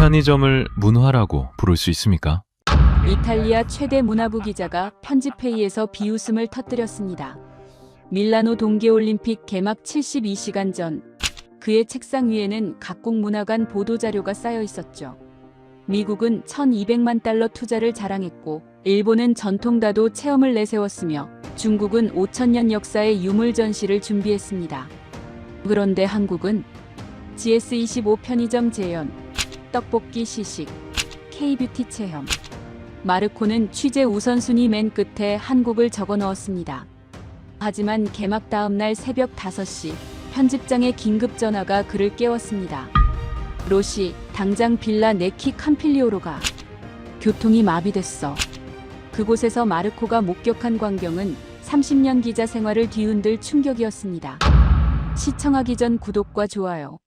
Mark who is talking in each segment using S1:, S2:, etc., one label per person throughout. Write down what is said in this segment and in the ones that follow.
S1: 편의점을 문화라고 부를 수 있습니까?
S2: 이탈리아 최대 문화부 기자가 편집회의에서 비웃음을 터뜨렸습니다. 밀라노 동계올림픽 개막 72시간 전, 그의 책상 위에는 각국 문화관 보도자료가 쌓여 있었죠. 미국은 1200만 달러 투자를 자랑했고, 일본은 전통다도 체험을 내세웠으며, 중국은 5000년 역사의 유물 전시를 준비했습니다. 그런데 한국은 GS25 편의점 재현, 떡볶이 시식, K뷰티 체험, 마르코는 취재 우선순위 맨 끝에 한국을 적어 넣었습니다. 하지만 개막 다음 날 새벽 5시 편집장의 긴급 전화가 그를 깨웠습니다. 로시, 당장 빌라 네키 캄필리오로 가. 교통이 마비됐어. 그곳에서 마르코가 목격한 광경은 30년 기자 생활을 뒤흔들 충격이었습니다. 시청하기 전 구독과 좋아요,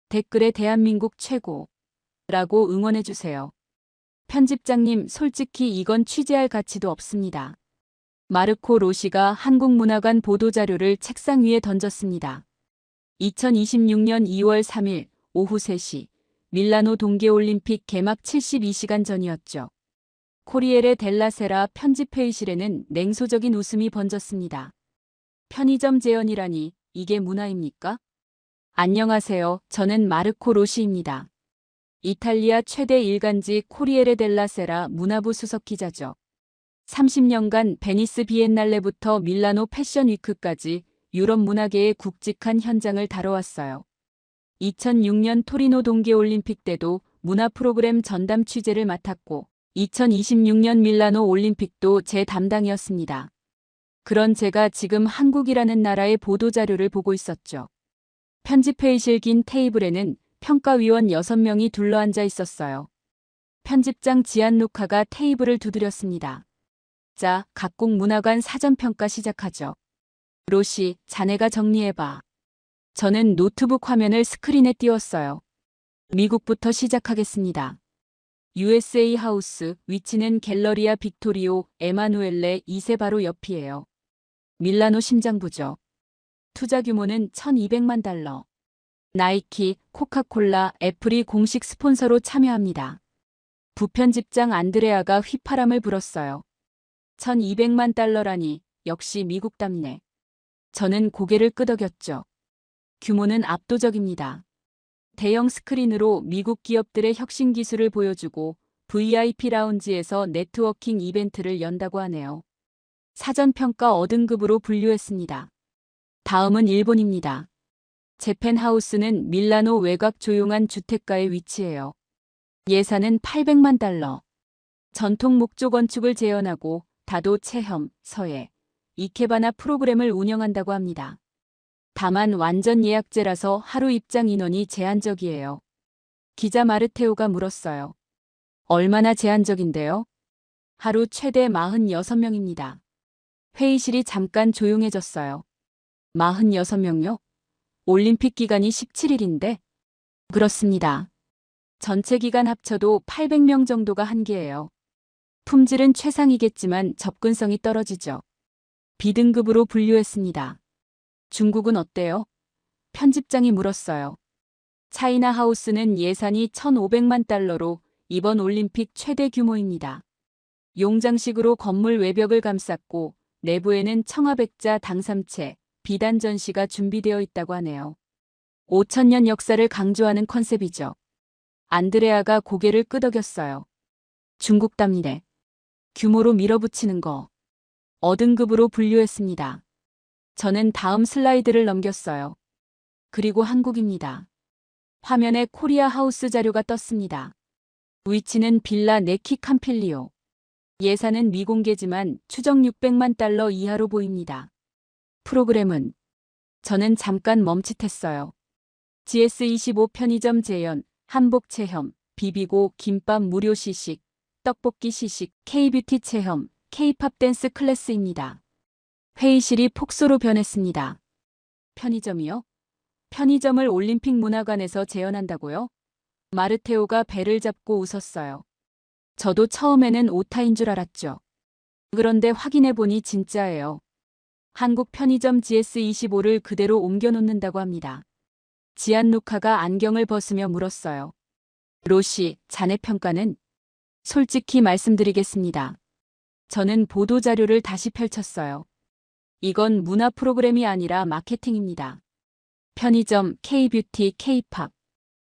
S2: 댓글에 대한민국 최고라고 응원해주세요. 편집장님, 솔직히 이건 취재할 가치도 없습니다. 마르코 로시가 한국문화관 보도자료를 책상 위에 던졌습니다. 2026년 2월 3일 오후 3시 밀라노 동계올림픽 개막 72시간 전이었죠. 코리에레 델라세라 편집회의실에는 냉소적인 웃음이 번졌습니다. 편의점 재현이라니 이게 문화입니까? 안녕하세요. 저는 마르코 로시입니다. 이탈리아 최대 일간지 코리에레 델라세라 문화부 수석 기자죠. 30년간 베니스 비엔날레부터 밀라노 패션 위크까지 유럽 문화계의 굵직한 현장을 다뤄왔어요. 2006년 토리노 동계올림픽 때도 문화 프로그램 전담 취재를 맡았고 2026년 밀라노 올림픽도 제 담당이었습니다. 그런 제가 지금 한국이라는 나라의 보도자료를 보고 있었죠. 편집회의실 긴 테이블에는 평가위원 6명이 둘러앉아 있었어요. 편집장 지안루카가 테이블을 두드렸습니다. 자, 각국 문화관 사전평가 시작하죠. 로시, 자네가 정리해봐. 저는 노트북 화면을 스크린에 띄웠어요. 미국부터 시작하겠습니다. USA 하우스, 위치는 갤러리아 빅토리오 에마누엘레 2세 바로 옆이에요. 밀라노 심장부죠. 투자 규모는 1200만 달러. 나이키, 코카콜라, 애플이 공식 스폰서로 참여합니다. 부편집장 안드레아가 휘파람을 불었어요. 1200만 달러라니 역시 미국답네. 저는 고개를 끄덕였죠. 규모는 압도적입니다. 대형 스크린으로 미국 기업들의 혁신 기술을 보여주고 VIP 라운지에서 네트워킹 이벤트를 연다고 하네요. 사전평가 어등급으로 분류했습니다. 다음은 일본입니다. 재펜하우스는 밀라노 외곽 조용한 주택가에 위치해요. 예산은 800만 달러. 전통 목조 건축을 재현하고 다도 체험, 서예, 이케바나 프로그램을 운영한다고 합니다. 다만 완전 예약제라서 하루 입장 인원이 제한적이에요. 기자 마르테오가 물었어요. 얼마나 제한적인데요? 하루 최대 46명입니다. 회의실이 잠깐 조용해졌어요. 46명요? 올림픽 기간이 17일인데? 그렇습니다. 전체 기간 합쳐도 800명 정도가 한계예요. 품질은 최상이겠지만 접근성이 떨어지죠. B등급으로 분류했습니다. 중국은 어때요? 편집장이 물었어요. 차이나 하우스는 예산이 1,500만 달러로 이번 올림픽 최대 규모입니다. 용장식으로 건물 외벽을 감쌌고 내부에는 청아백자 당삼채, 비단 전시가 준비되어 있다고 하네요. 5000년 역사를 강조하는 컨셉이죠. 안드레아가 고개를 끄덕였어요. 중국답네. 규모로 밀어붙이는 거. 어등급으로 분류했습니다. 저는 다음 슬라이드를 넘겼어요. 그리고 한국입니다. 화면에 코리아 하우스 자료가 떴습니다. 위치는 빌라 네키 캄필리오. 예산은 미공개지만 추정 600만 달러 이하로 보입니다. 프로그램은 저는 잠깐 멈칫했어요. GS25 편의점 재현, 한복 체험, 비비고 김밥 무료 시식, 떡볶이 시식, K뷰티 체험, K팝 댄스 클래스입니다. 회의실이 폭소로 변했습니다. 편의점이요? 편의점을 올림픽 문화관에서 재현한다고요? 마르테오가 배를 잡고 웃었어요. 저도 처음에는 오타인 줄 알았죠. 그런데 확인해보니 진짜예요. 한국 편의점 GS25를 그대로 옮겨놓는다고 합니다. 지안루카가 안경을 벗으며 물었어요. 로시, 자네 평가는? 솔직히 말씀드리겠습니다. 저는 보도자료를 다시 펼쳤어요. 이건 문화 프로그램이 아니라 마케팅입니다. 편의점, K-뷰티, K-팝.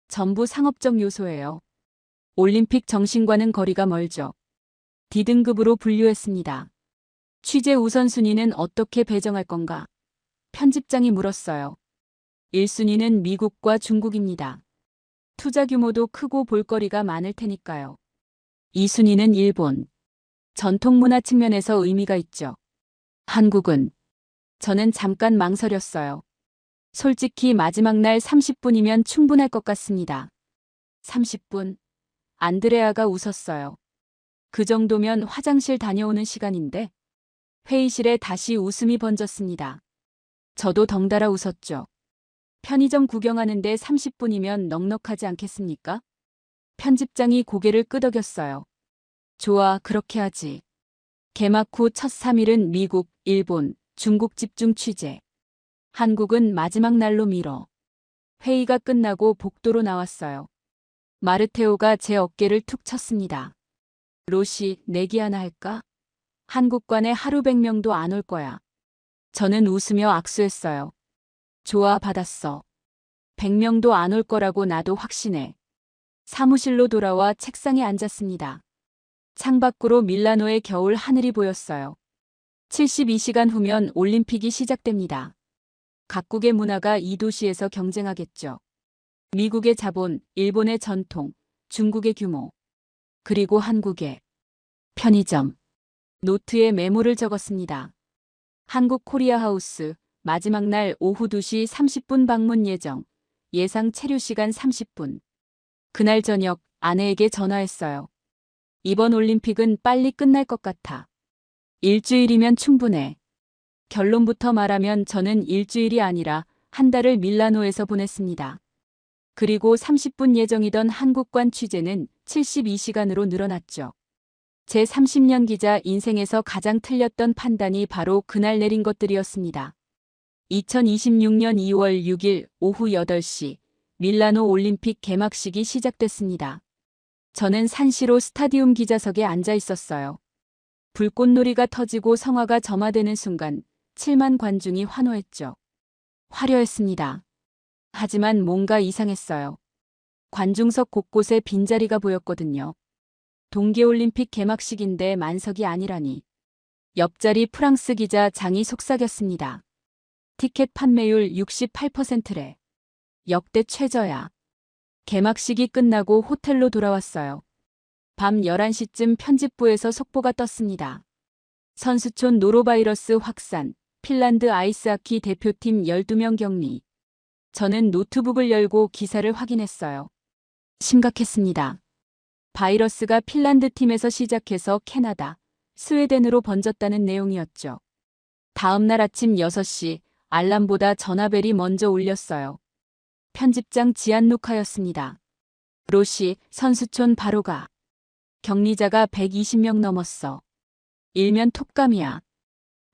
S2: 전부 상업적 요소예요. 올림픽 정신과는 거리가 멀죠. D등급으로 분류했습니다. 취재 우선순위는 어떻게 배정할 건가? 편집장이 물었어요. 1순위는 미국과 중국입니다. 투자 규모도 크고 볼거리가 많을 테니까요. 2순위는 일본. 전통문화 측면에서 의미가 있죠. 한국은? 저는 잠깐 망설였어요. 솔직히 마지막 날 30분이면 충분할 것 같습니다. 30분? 안드레아가 웃었어요. 그 정도면 화장실 다녀오는 시간인데? 회의실에 다시 웃음이 번졌습니다. 저도 덩달아 웃었죠. 편의점 구경하는데 30분이면 넉넉하지 않겠습니까? 편집장이 고개를 끄덕였어요. 좋아, 그렇게 하지. 개막 후 첫 3일은 미국, 일본, 중국 집중 취재. 한국은 마지막 날로 미뤄. 회의가 끝나고 복도로 나왔어요. 마르테오가 제 어깨를 툭 쳤습니다. 로시, 내기 하나 할까? 한국관에 하루 100명도 안 올 거야. 저는 웃으며 악수했어요. 좋아, 받았어. 100명도 안 올 거라고 나도 확신해. 사무실로 돌아와 책상에 앉았습니다. 창밖으로 밀라노의 겨울 하늘이 보였어요. 72시간 후면 올림픽이 시작됩니다. 각국의 문화가 이 도시에서 경쟁하겠죠. 미국의 자본, 일본의 전통, 중국의 규모, 그리고 한국의 편의점. 노트에 메모를 적었습니다. 한국 코리아 하우스, 마지막 날 오후 2시 30분 방문 예정, 예상 체류 시간 30분. 그날 저녁 아내에게 전화했어요. 이번 올림픽은 빨리 끝날 것 같아. 일주일이면 충분해. 결론부터 말하면 저는 일주일이 아니라 한 달을 밀라노에서 보냈습니다. 그리고 30분 예정이던 한국관 취재는 72시간으로 늘어났죠. 제 30년 기자 인생에서 가장 틀렸던 판단이 바로 그날 내린 것들이었습니다. 2026년 2월 6일 오후 8시 밀라노 올림픽 개막식이 시작됐습니다. 저는 산시로 스타디움 기자석에 앉아 있었어요. 불꽃놀이가 터지고 성화가 점화되는 순간 7만 관중이 환호했죠. 화려했습니다. 하지만 뭔가 이상했어요. 관중석 곳곳에 빈자리가 보였거든요. 동계올림픽 개막식인데 만석이 아니라니. 옆자리 프랑스 기자 장이 속삭였습니다. 티켓 판매율 68%래. 역대 최저야. 개막식이 끝나고 호텔로 돌아왔어요. 밤 11시쯤 편집부에서 속보가 떴습니다. 선수촌 노로바이러스 확산, 핀란드 아이스하키 대표팀 12명 격리. 저는 노트북을 열고 기사를 확인했어요. 심각했습니다. 바이러스가 핀란드 팀에서 시작해서 캐나다, 스웨덴으로 번졌다는 내용이었죠. 다음 날 아침 6시 알람보다 전화벨이 먼저 울렸어요. 편집장 지안누카였습니다. 로시, 선수촌 바로 가. 격리자가 120명 넘었어. 일면 톱감이야.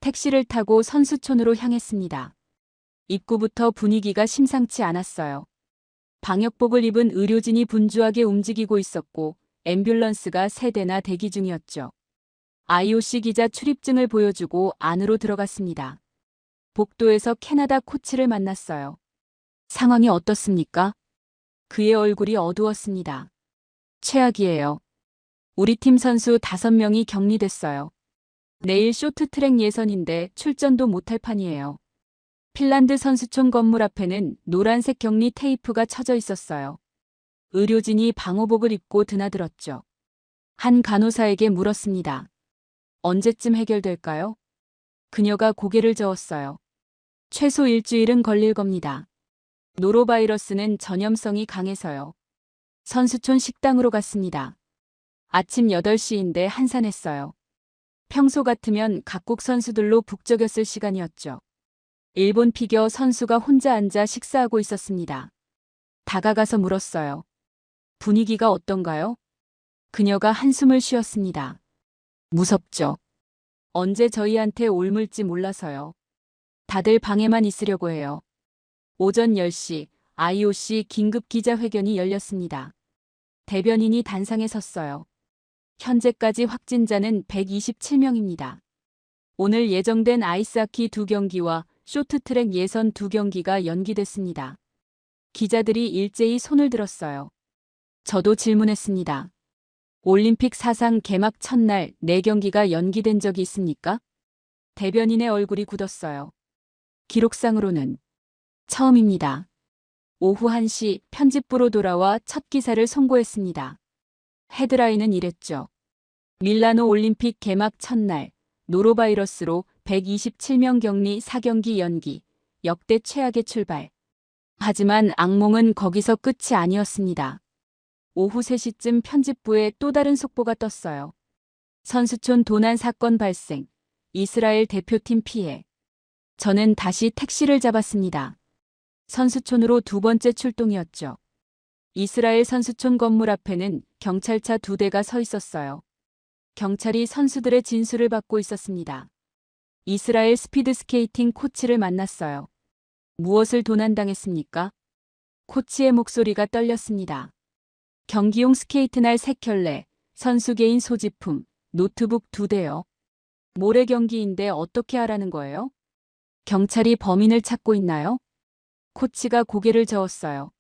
S2: 택시를 타고 선수촌으로 향했습니다. 입구부터 분위기가 심상치 않았어요. 방역복을 입은 의료진이 분주하게 움직이고 있었고 앰뷸런스가 3대나 대기 중이었죠. IOC 기자 출입증을 보여주고 안으로 들어갔습니다. 복도에서 캐나다 코치를 만났어요. 상황이 어떻습니까? 그의 얼굴이 어두웠습니다. 최악이에요. 우리 팀 선수 5명이 격리됐어요. 내일 쇼트트랙 예선인데 출전도 못할 판이에요. 핀란드 선수촌 건물 앞에는 노란색 격리 테이프가 쳐져 있었어요. 의료진이 방호복을 입고 드나들었죠. 한 간호사에게 물었습니다. 언제쯤 해결될까요? 그녀가 고개를 저었어요. 최소 일주일은 걸릴 겁니다. 노로바이러스는 전염성이 강해서요. 선수촌 식당으로 갔습니다. 아침 8시인데 한산했어요. 평소 같으면 각국 선수들로 북적였을 시간이었죠. 일본 피겨 선수가 혼자 앉아 식사하고 있었습니다. 다가가서 물었어요. 분위기가 어떤가요? 그녀가 한숨을 쉬었습니다. 무섭죠. 언제 저희한테 옮을지 몰라서요. 다들 방에만 있으려고 해요. 오전 10시 IOC 긴급 기자회견이 열렸습니다. 대변인이 단상에 섰어요. 현재까지 확진자는 127명입니다. 오늘 예정된 아이스하키 2경기와 쇼트트랙 예선 2경기가 연기됐습니다. 기자들이 일제히 손을 들었어요. 저도 질문했습니다. 올림픽 사상 개막 첫날 4경기가 연기된 적이 있습니까? 대변인의 얼굴이 굳었어요. 기록상으로는 처음입니다. 오후 1시 편집부로 돌아와 첫 기사를 송고했습니다. 헤드라인은 이랬죠. 밀라노 올림픽 개막 첫날 노로바이러스로 127명 격리 4경기 연기, 역대 최악의 출발. 하지만 악몽은 거기서 끝이 아니었습니다. 오후 3시쯤 편집부에 또 다른 속보가 떴어요. 선수촌 도난 사건 발생, 이스라엘 대표팀 피해. 저는 다시 택시를 잡았습니다. 선수촌으로 2번째 출동이었죠. 이스라엘 선수촌 건물 앞에는 경찰차 2대가 서 있었어요. 경찰이 선수들의 진술을 받고 있었습니다. 이스라엘 스피드스케이팅 코치를 만났어요. 무엇을 도난당했습니까? 코치의 목소리가 떨렸습니다. 경기용 스케이트날 3켤레, 선수 개인 소지품, 노트북 2대요. 모레 경기인데 어떻게 하라는 거예요? 경찰이 범인을 찾고 있나요? 코치가 고개를 저었어요.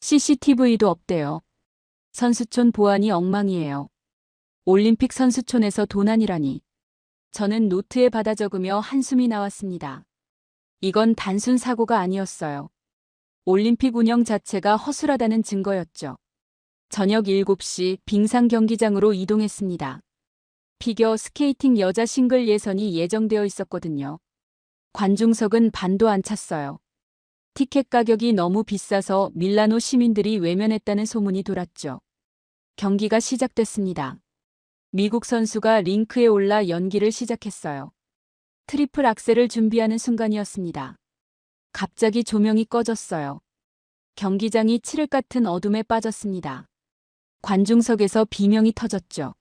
S2: CCTV도 없대요. 선수촌 보안이 엉망이에요. 올림픽 선수촌에서 도난이라니. 저는 노트에 받아 적으며 한숨이 나왔습니다. 이건 단순 사고가 아니었어요. 올림픽 운영 자체가 허술하다는 증거였죠. 저녁 7시 빙상 경기장으로 이동했습니다. 피겨 스케이팅 여자 싱글 예선이 예정되어 있었거든요. 관중석은 반도 안 찼어요. 티켓 가격이 너무 비싸서 밀라노 시민들이 외면했다는 소문이 돌았죠. 경기가 시작됐습니다. 미국 선수가 링크에 올라 연기를 시작했어요. 트리플 악셀을 준비하는 순간이었습니다. 갑자기 조명이 꺼졌어요. 경기장이 칠흑 같은 어둠에 빠졌습니다. 관중석에서 비명이 터졌죠.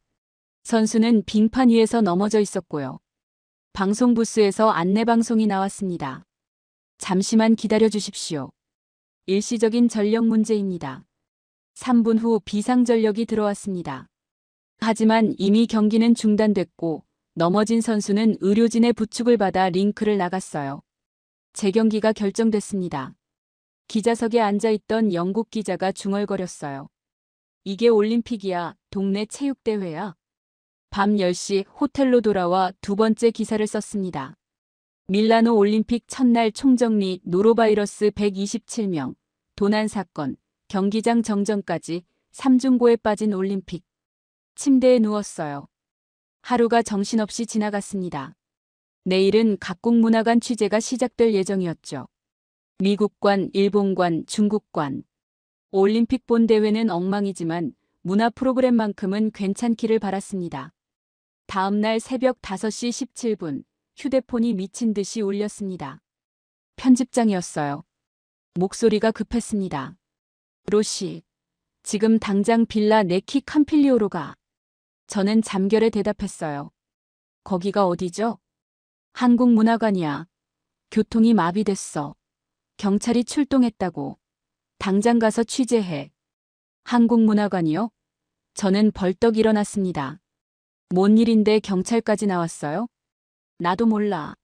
S2: 선수는 빙판 위에서 넘어져 있었고요. 방송 부스에서 안내방송이 나왔습니다. 잠시만 기다려 주십시오. 일시적인 전력 문제입니다. 3분 후 비상전력이 들어왔습니다. 하지만 이미 경기는 중단됐고 넘어진 선수는 의료진의 부축을 받아 링크를 나갔어요. 재경기가 결정됐습니다. 기자석에 앉아있던 영국 기자가 중얼거렸어요. 이게 올림픽이야, 동네 체육대회야. 밤 10시 호텔로 돌아와 2번째 기사를 썼습니다. 밀라노 올림픽 첫날 총정리 노로바이러스 127명, 도난 사건, 경기장 정전까지 3중고에 빠진 올림픽. 침대에 누웠어요. 하루가 정신없이 지나갔습니다. 내일은 각국문화관 취재가 시작될 예정이었죠. 미국관, 일본관, 중국관. 올림픽 본 대회는 엉망이지만 문화 프로그램만큼은 괜찮기를 바랐습니다. 다음 날 새벽 5시 17분 휴대폰이 미친 듯이 울렸습니다. 편집장이었어요. 목소리가 급했습니다. 로시, 지금 당장 빌라 네키 캄필리오로 가. 저는 잠결에 대답했어요. 거기가 어디죠? 한국문화관이야. 교통이 마비됐어. 경찰이 출동했다고. 당장 가서 취재해. 한국문화관이요? 저는 벌떡 일어났습니다. 뭔 일인데 경찰까지 나왔어요? 나도 몰라.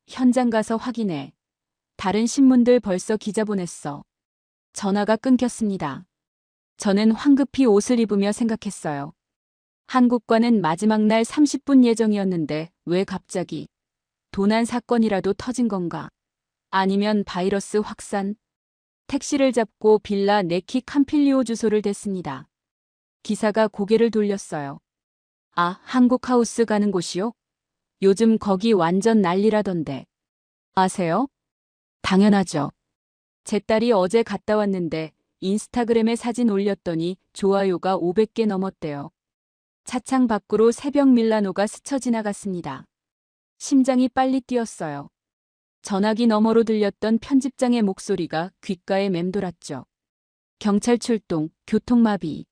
S2: 현장 가서 확인해. 다른 신문들 벌써 기자 보냈어. 전화가 끊겼습니다. 저는 황급히 옷을 입으며 생각했어요. 한국과는 마지막 날 30분 예정이었는데 왜 갑자기 도난 사건이라도 터진 건가? 아니면 바이러스 확산? 택시를 잡고 빌라 네키 캄필리오 주소를 댔습니다. 기사가 고개를 돌렸어요. 아, 한국 하우스 가는 곳이요? 요즘 거기 완전 난리라던데. 아세요? 당연하죠. 제 딸이 어제 갔다 왔는데 인스타그램에 사진 올렸더니 좋아요가 500개 넘었대요. 차창 밖으로 새벽 밀라노가 스쳐 지나갔습니다. 심장이 빨리 뛰었어요. 전화기 너머로 들렸던 편집장의 목소리가 귓가에 맴돌았죠. 경찰 출동, 교통마비.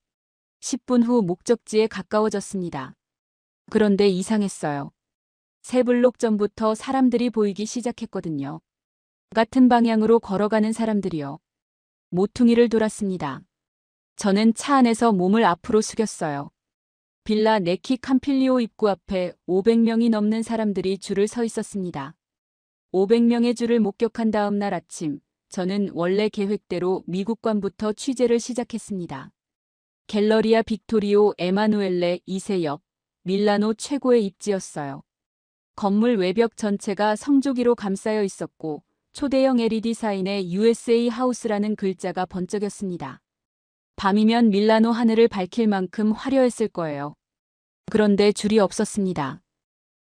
S2: 10분 후 목적지에 가까워졌습니다. 그런데 이상했어요. 3블록 전부터 사람들이 보이기 시작했거든요. 같은 방향으로 걸어가는 사람들이요. 모퉁이를 돌았습니다. 저는 차 안에서 몸을 앞으로 숙였어요. 빌라 네키 캄필리오 입구 앞에 500명이 넘는 사람들이 줄을 서 있었습니다. 500명의 줄을 목격한 다음 날 아침, 저는 원래 계획대로 미국관부터 취재를 시작했습니다. 갤러리아 빅토리오 에마누엘레 2세 옆, 밀라노 최고의 입지였어요. 건물 외벽 전체가 성조기로 감싸여 있었고 초대형 LED 사인에 USA 하우스라는 글자가 번쩍였습니다. 밤이면 밀라노 하늘을 밝힐 만큼 화려했을 거예요. 그런데 줄이 없었습니다.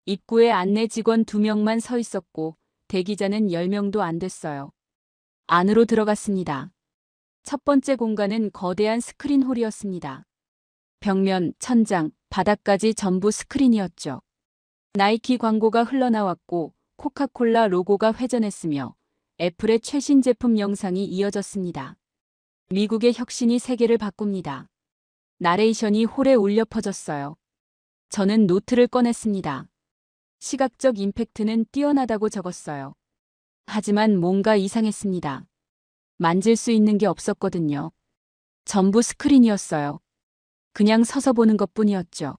S2: 입구에 안내 직원 2명만 서 있었고 대기자는 10명도 안 됐어요. 안으로 들어갔습니다. 첫 번째 공간은 거대한 스크린 홀이었습니다. 벽면, 천장, 바닥까지 전부 스크린이었죠. 나이키 광고가 흘러나왔고 코카콜라 로고가 회전했으며 애플의 최신 제품 영상이 이어졌습니다. 미국의 혁신이 세계를 바꿉니다. 나레이션이 홀에 울려 퍼졌어요. 저는 노트를 꺼냈습니다. 시각적 임팩트는 뛰어나다고 적었어요. 하지만 뭔가 이상했습니다. 만질 수 있는 게 없었거든요. 전부 스크린이었어요. 그냥 서서 보는 것뿐이었죠.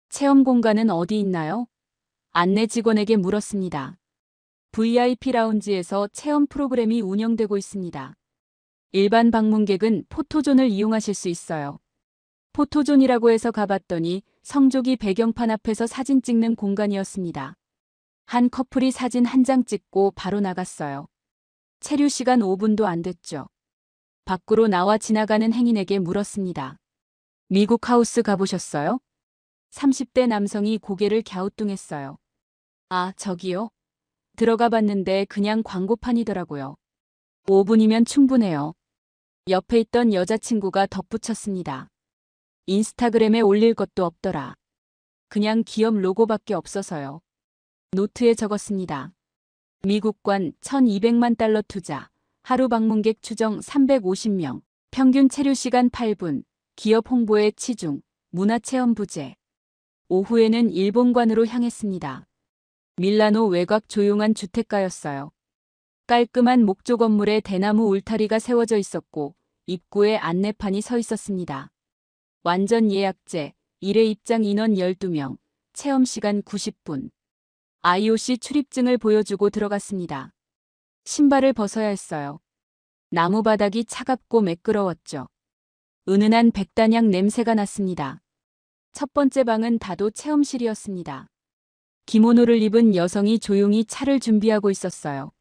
S2: 체험 공간은 어디 있나요? 안내 직원에게 물었습니다. VIP 라운지에서 체험 프로그램이 운영되고 있습니다. 일반 방문객은 포토존을 이용하실 수 있어요. 포토존이라고 해서 가봤더니 성조기 배경판 앞에서 사진 찍는 공간이었습니다. 한 커플이 사진 한 장 찍고 바로 나갔어요. 체류 시간 5분도 안 됐죠. 밖으로 나와 지나가는 행인에게 물었습니다. 미국 하우스 가보셨어요? 30대 남성이 고개를 갸우뚱했어요. 아, 저기요? 들어가 봤는데 그냥 광고판이더라고요. 5분이면 충분해요. 옆에 있던 여자친구가 덧붙였습니다. 인스타그램에 올릴 것도 없더라. 그냥 기업 로고밖에 없어서요. 노트에 적었습니다. 미국관 1200만 달러 투자, 하루 방문객 추정 350명, 평균 체류 시간 8분, 기업 홍보에 치중, 문화체험 부재. 오후에는 일본관으로 향했습니다. 밀라노 외곽 조용한 주택가였어요. 깔끔한 목조 건물에 대나무 울타리가 세워져 있었고 입구에 안내판이 서 있었습니다. 완전 예약제, 1회 입장 인원 12명, 체험 시간 90분. IOC 출입증을 보여주고 들어갔습니다. 신발을 벗어야 했어요. 나무 바닥이 차갑고 매끄러웠죠. 은은한 백단향 냄새가 났습니다. 첫 번째 방은 다도 체험실이었습니다. 기모노를 입은 여성이 조용히 차를 준비하고 있었어요.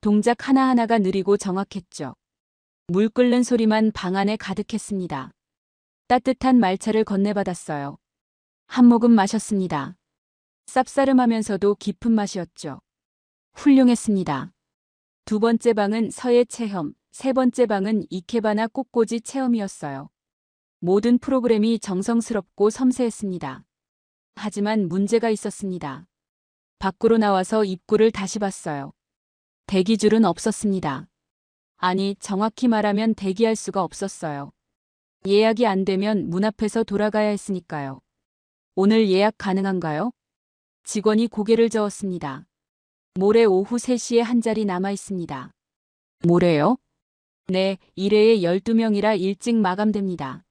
S2: 동작 하나하나가 느리고 정확했죠. 물 끓는 소리만 방 안에 가득했습니다. 따뜻한 말차를 건네받았어요. 한 모금 마셨습니다. 쌉싸름하면서도 깊은 맛이었죠. 훌륭했습니다. 두 번째 방은 서예 체험, 세 번째 방은 이케바나 꽃꽂이 체험이었어요. 모든 프로그램이 정성스럽고 섬세했습니다. 하지만 문제가 있었습니다. 밖으로 나와서 입구를 다시 봤어요. 대기줄은 없었습니다. 아니, 정확히 말하면 대기할 수가 없었어요. 예약이 안 되면 문 앞에서 돌아가야 했으니까요. 오늘 예약 가능한가요? 직원이 고개를 저었습니다. 모레 오후 3시에 한 자리 남아 있습니다. 모레요? 네, 1회에 12명이라 일찍 마감됩니다.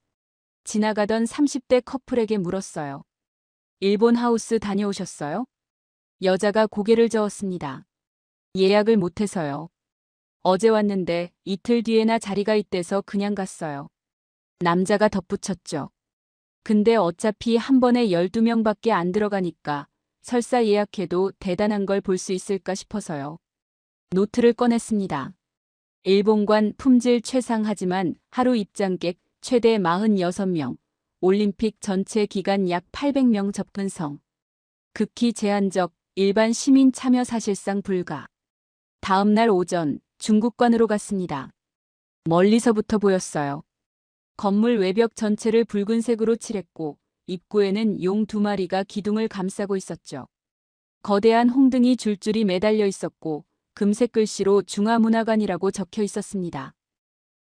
S2: 지나가던 30대 커플에게 물었어요. 일본 하우스 다녀오셨어요? 여자가 고개를 저었습니다. 예약을 못해서요. 어제 왔는데 이틀 뒤에나 자리가 있대서 그냥 갔어요. 남자가 덧붙였죠. 근데 어차피 한 번에 12명밖에 안 들어가니까 설사 예약해도 대단한 걸 볼 수 있을까 싶어서요. 노트를 꺼냈습니다. 일본관 품질 최상하지만 하루 입장객 최대 46명, 올림픽 전체 기간 약 800명 접근성. 극히 제한적, 일반 시민 참여 사실상 불가. 다음 날 오전 중국관으로 갔습니다. 멀리서부터 보였어요. 건물 외벽 전체를 붉은색으로 칠했고 입구에는 용 2마리가 기둥을 감싸고 있었죠. 거대한 홍등이 줄줄이 매달려 있었고 금색 글씨로 중화문화관이라고 적혀 있었습니다.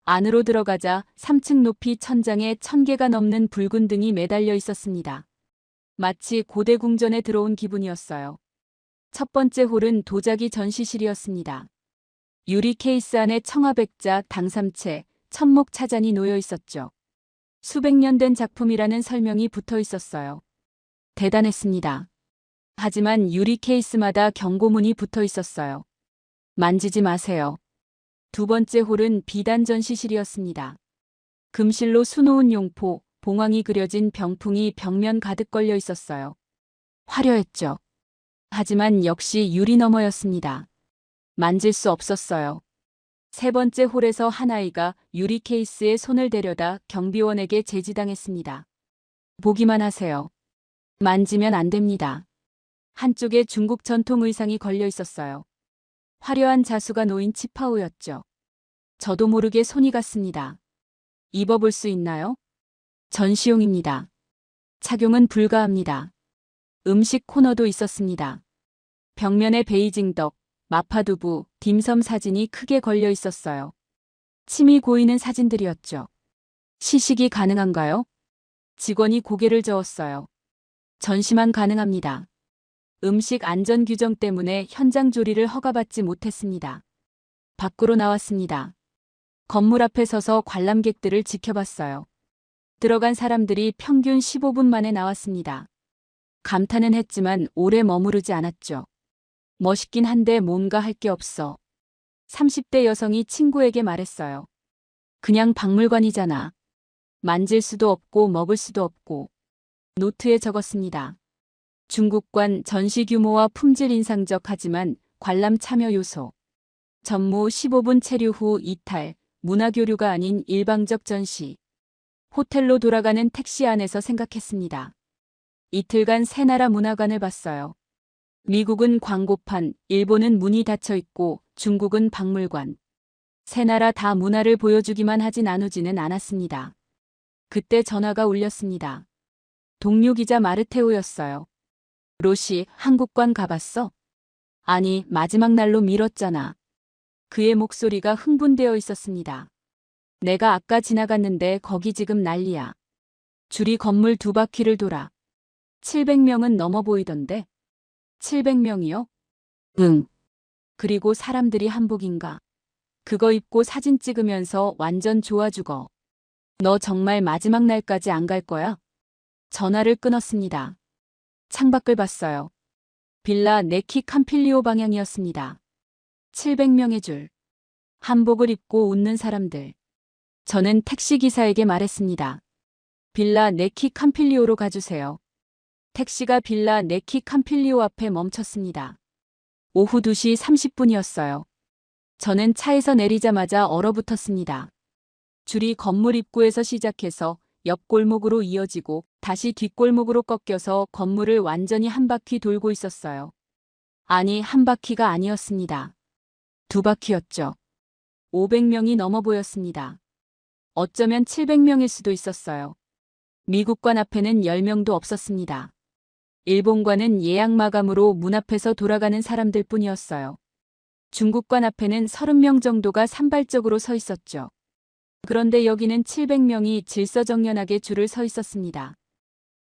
S2: 안으로 들어가자 3층 높이 천장에 1000개가 넘는 붉은 등이 매달려 있었습니다. 마치 고대 궁전에 들어온 기분이었어요. 첫 번째 홀은 도자기 전시실이었습니다. 유리 케이스 안에 청아백자, 당삼채, 천목 차잔이 놓여 있었죠. 수백 년 된 작품이라는 설명이 붙어 있었어요. 대단했습니다. 하지만 유리 케이스마다 경고문이 붙어 있었어요. 만지지 마세요. 두 번째 홀은 비단 전시실이었습니다. 금실로 수놓은 용포, 봉황이 그려진 병풍이 벽면 가득 걸려 있었어요. 화려했죠. 하지만 역시 유리 너머였습니다. 만질 수 없었어요. 세 번째 홀에서 한 아이가 유리 케이스에 손을 대려다 경비원에게 제지당했습니다. 보기만 하세요. 만지면 안 됩니다. 한쪽에 중국 전통 의상이 걸려 있었어요. 화려한 자수가 놓인 치파오였죠. 저도 모르게 손이 갔습니다. 입어볼 수 있나요? 전시용입니다. 착용은 불가합니다. 음식 코너도 있었습니다. 벽면에 베이징덕, 마파두부, 딤섬 사진이 크게 걸려 있었어요. 침이 고이는 사진들이었죠. 시식이 가능한가요? 직원이 고개를 저었어요. 전시만 가능합니다. 음식 안전 규정 때문에 현장 조리를 허가받지 못했습니다. 밖으로 나왔습니다. 건물 앞에 서서 관람객들을 지켜봤어요. 들어간 사람들이 평균 15분 만에 나왔습니다. 감탄은 했지만 오래 머무르지 않았죠. 멋있긴 한데 뭔가 할 게 없어. 30대 여성이 친구에게 말했어요. 그냥 박물관이잖아. 만질 수도 없고 먹을 수도 없고. 노트에 적었습니다. 중국관 전시 규모와 품질 인상적하지만 관람 참여 요소. 전무 15분 체류 후 이탈, 문화교류가 아닌 일방적 전시. 호텔로 돌아가는 택시 안에서 생각했습니다. 이틀간 세 나라 문화관을 봤어요. 미국은 광고판, 일본은 문이 닫혀 있고 중국은 박물관. 세 나라 다 문화를 보여주기만 하지 나누지는 않았습니다. 그때 전화가 울렸습니다. 동료 기자 마르테오였어요. 로시, 한국관 가봤어? 아니, 마지막 날로 미뤘잖아. 그의 목소리가 흥분되어 있었습니다. 내가 아까 지나갔는데 거기 지금 난리야. 줄이 건물 두 바퀴를 돌아. 700명은 넘어 보이던데. 700명이요? 응. 그리고 사람들이 한복인가? 그거 입고 사진 찍으면서 완전 좋아 죽어. 너 정말 마지막 날까지 안 갈 거야? 전화를 끊었습니다. 창밖을 봤어요. 빌라 네키 캄필리오 방향이었습니다. 700명의 줄. 한복을 입고 웃는 사람들. 저는 택시기사에게 말했습니다. 빌라 네키 캄필리오로 가주세요. 택시가 빌라 네키 캄필리오 앞에 멈췄습니다. 오후 2시 30분이었어요. 저는 차에서 내리자마자 얼어붙었습니다. 줄이 건물 입구에서 시작해서 옆 골목으로 이어지고 다시 뒷골목으로 꺾여서 건물을 완전히 한 바퀴 돌고 있었어요. 아니, 한 바퀴가 아니었습니다. 두 바퀴였죠. 500명이 넘어 보였습니다. 어쩌면 700명일 수도 있었어요. 미국관 앞에는 10명도 없었습니다. 일본관은 예약 마감으로 문 앞에서 돌아가는 사람들 뿐이었어요. 중국관 앞에는 30명 정도가 산발적으로 서 있었죠. 그런데 여기는 700명이 질서정연하게 줄을 서 있었습니다.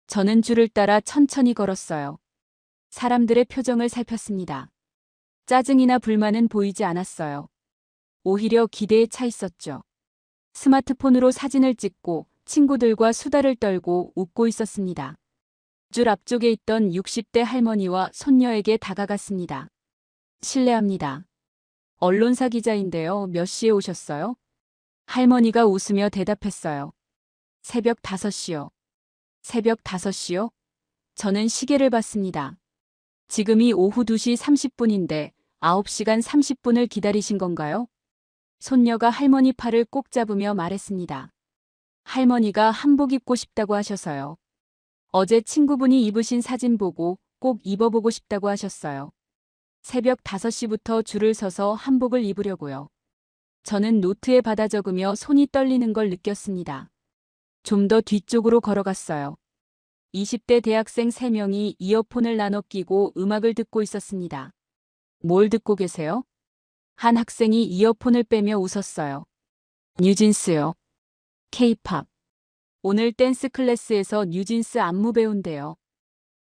S2: 저는 줄을 따라 천천히 걸었어요. 사람들의 표정을 살폈습니다. 짜증이나 불만은 보이지 않았어요. 오히려 기대에 차 있었죠. 스마트폰으로 사진을 찍고 친구들과 수다를 떨고 웃고 있었습니다. 줄 앞쪽에 있던 60대 할머니와 손녀에게 다가갔습니다. 실례합니다. 언론사 기자인데요. 몇 시에 오셨어요? 할머니가 웃으며 대답했어요. 새벽 5시요. 새벽 5시요? 저는 시계를 봤습니다. 지금이 오후 2시 30분인데 9시간 30분을 기다리신 건가요? 손녀가 할머니 팔을 꼭 잡으며 말했습니다. 할머니가 한복 입고 싶다고 하셔서요. 어제 친구분이 입으신 사진 보고 꼭 입어보고 싶다고 하셨어요. 새벽 5시부터 줄을 서서 한복을 입으려고요. 저는 노트에 받아 적으며 손이 떨리는 걸 느꼈습니다. 좀 더 뒤쪽으로 걸어갔어요. 20대 대학생 3명이 이어폰을 나눠 끼고 음악을 듣고 있었습니다. 뭘 듣고 계세요? 한 학생이 이어폰을 빼며 웃었어요. 뉴진스요. K-팝. 오늘 댄스 클래스에서 뉴진스 안무 배운대요.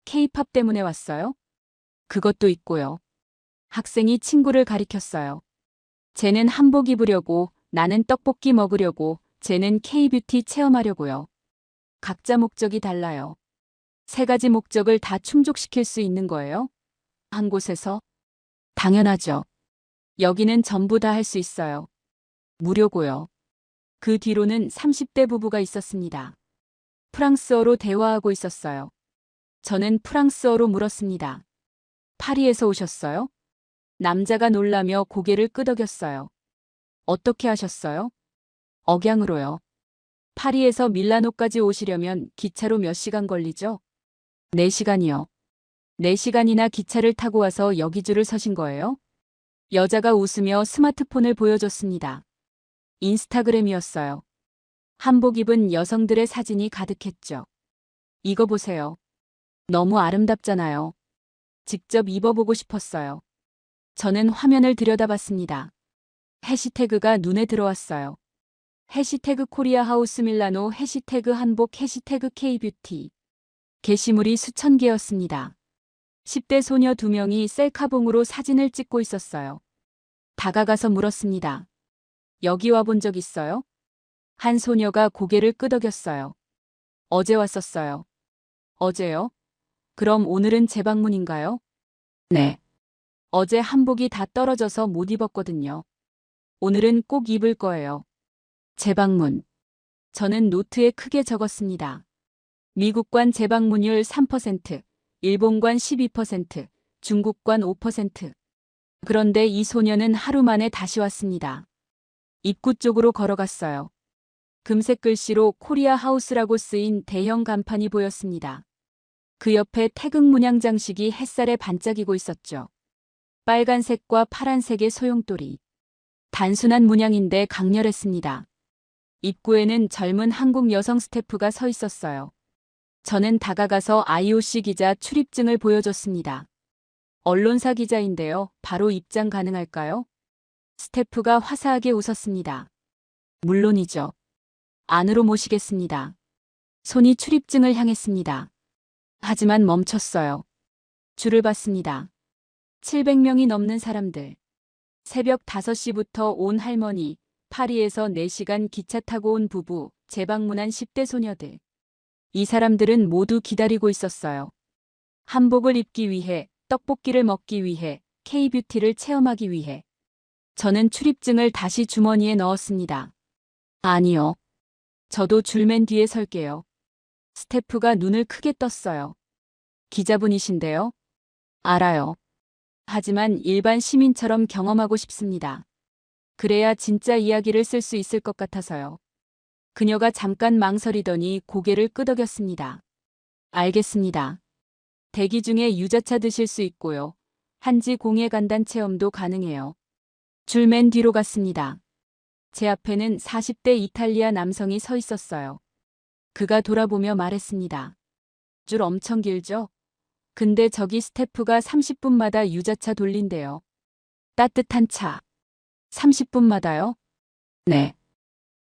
S2: K-팝 때문에 왔어요? 그것도 있고요. 학생이 친구를 가리켰어요. 쟤는 한복 입으려고, 나는 떡볶이 먹으려고, 쟤는 K-뷰티 체험하려고요. 각자 목적이 달라요. 세 가지 목적을 다 충족시킬 수 있는 거예요? 한 곳에서? 당연하죠. 여기는 전부 다 할 수 있어요. 무료고요. 그 뒤로는 30대 부부가 있었습니다. 프랑스어로 대화하고 있었어요. 저는 프랑스어로 물었습니다. 파리에서 오셨어요? 남자가 놀라며 고개를 끄덕였어요. 어떻게 하셨어요? 억양으로요. 파리에서 밀라노까지 오시려면 기차로 몇 시간 걸리죠? 4시간이요. 4시간이나 기차를 타고 와서 여기 줄을 서신 거예요? 여자가 웃으며 스마트폰을 보여줬습니다. 인스타그램이었어요. 한복 입은 여성들의 사진이 가득했죠. 이거 보세요. 너무 아름답잖아요. 직접 입어보고 싶었어요. 저는 화면을 들여다봤습니다. 해시태그가 눈에 들어왔어요. 해시태그 코리아 하우스 밀라노, 해시태그 한복, 해시태그 K뷰티. 게시물이 수천 개였습니다. 10대 소녀 2명이 셀카봉으로 사진을 찍고 있었어요. 다가가서 물었습니다. 여기 와본 적 있어요? 한 소녀가 고개를 끄덕였어요. 어제 왔었어요. 어제요? 그럼 오늘은 재방문인가요? 네. 어제 한복이 다 떨어져서 못 입었거든요. 오늘은 꼭 입을 거예요. 재방문. 저는 노트에 크게 적었습니다. 미국관 재방문율 3%, 일본관 12%, 중국관 5%. 그런데 이 소녀는 하루 만에 다시 왔습니다. 입구 쪽으로 걸어갔어요. 금색 글씨로 코리아 하우스라고 쓰인 대형 간판이 보였습니다. 그 옆에 태극 문양 장식이 햇살에 반짝이고 있었죠. 빨간색과 파란색의 소용돌이. 단순한 문양인데 강렬했습니다. 입구에는 젊은 한국 여성 스태프가 서 있었어요. 저는 다가가서 IOC 기자 출입증을 보여줬습니다. 언론사 기자인데요. 바로 입장 가능할까요? 스태프가 화사하게 웃었습니다. 물론이죠. 안으로 모시겠습니다. 손이 출입증을 향했습니다. 하지만 멈췄어요. 줄을 봤습니다. 700명이 넘는 사람들. 새벽 5시부터 온 할머니, 파리에서 4시간 기차 타고 온 부부, 재방문한 10대 소녀들. 이 사람들은 모두 기다리고 있었어요. 한복을 입기 위해, 떡볶이를 먹기 위해, K뷰티를 체험하기 위해. 저는 출입증을 다시 주머니에 넣었습니다. 아니요. 저도 줄 맨 뒤에 설게요. 스태프가 눈을 크게 떴어요. 기자분이신데요? 알아요. 하지만 일반 시민처럼 경험하고 싶습니다. 그래야 진짜 이야기를 쓸 수 있을 것 같아서요. 그녀가 잠깐 망설이더니 고개를 끄덕였습니다. 알겠습니다. 대기 중에 유자차 드실 수 있고요. 한지 공예 간단 체험도 가능해요. 줄 맨 뒤로 갔습니다. 제 앞에는 40대 이탈리아 남성이 서 있었어요. 그가 돌아보며 말했습니다. 줄 엄청 길죠? 근데 저기 스태프가 30분마다 유자차 돌린대요. 따뜻한 차. 30분마다요? 네.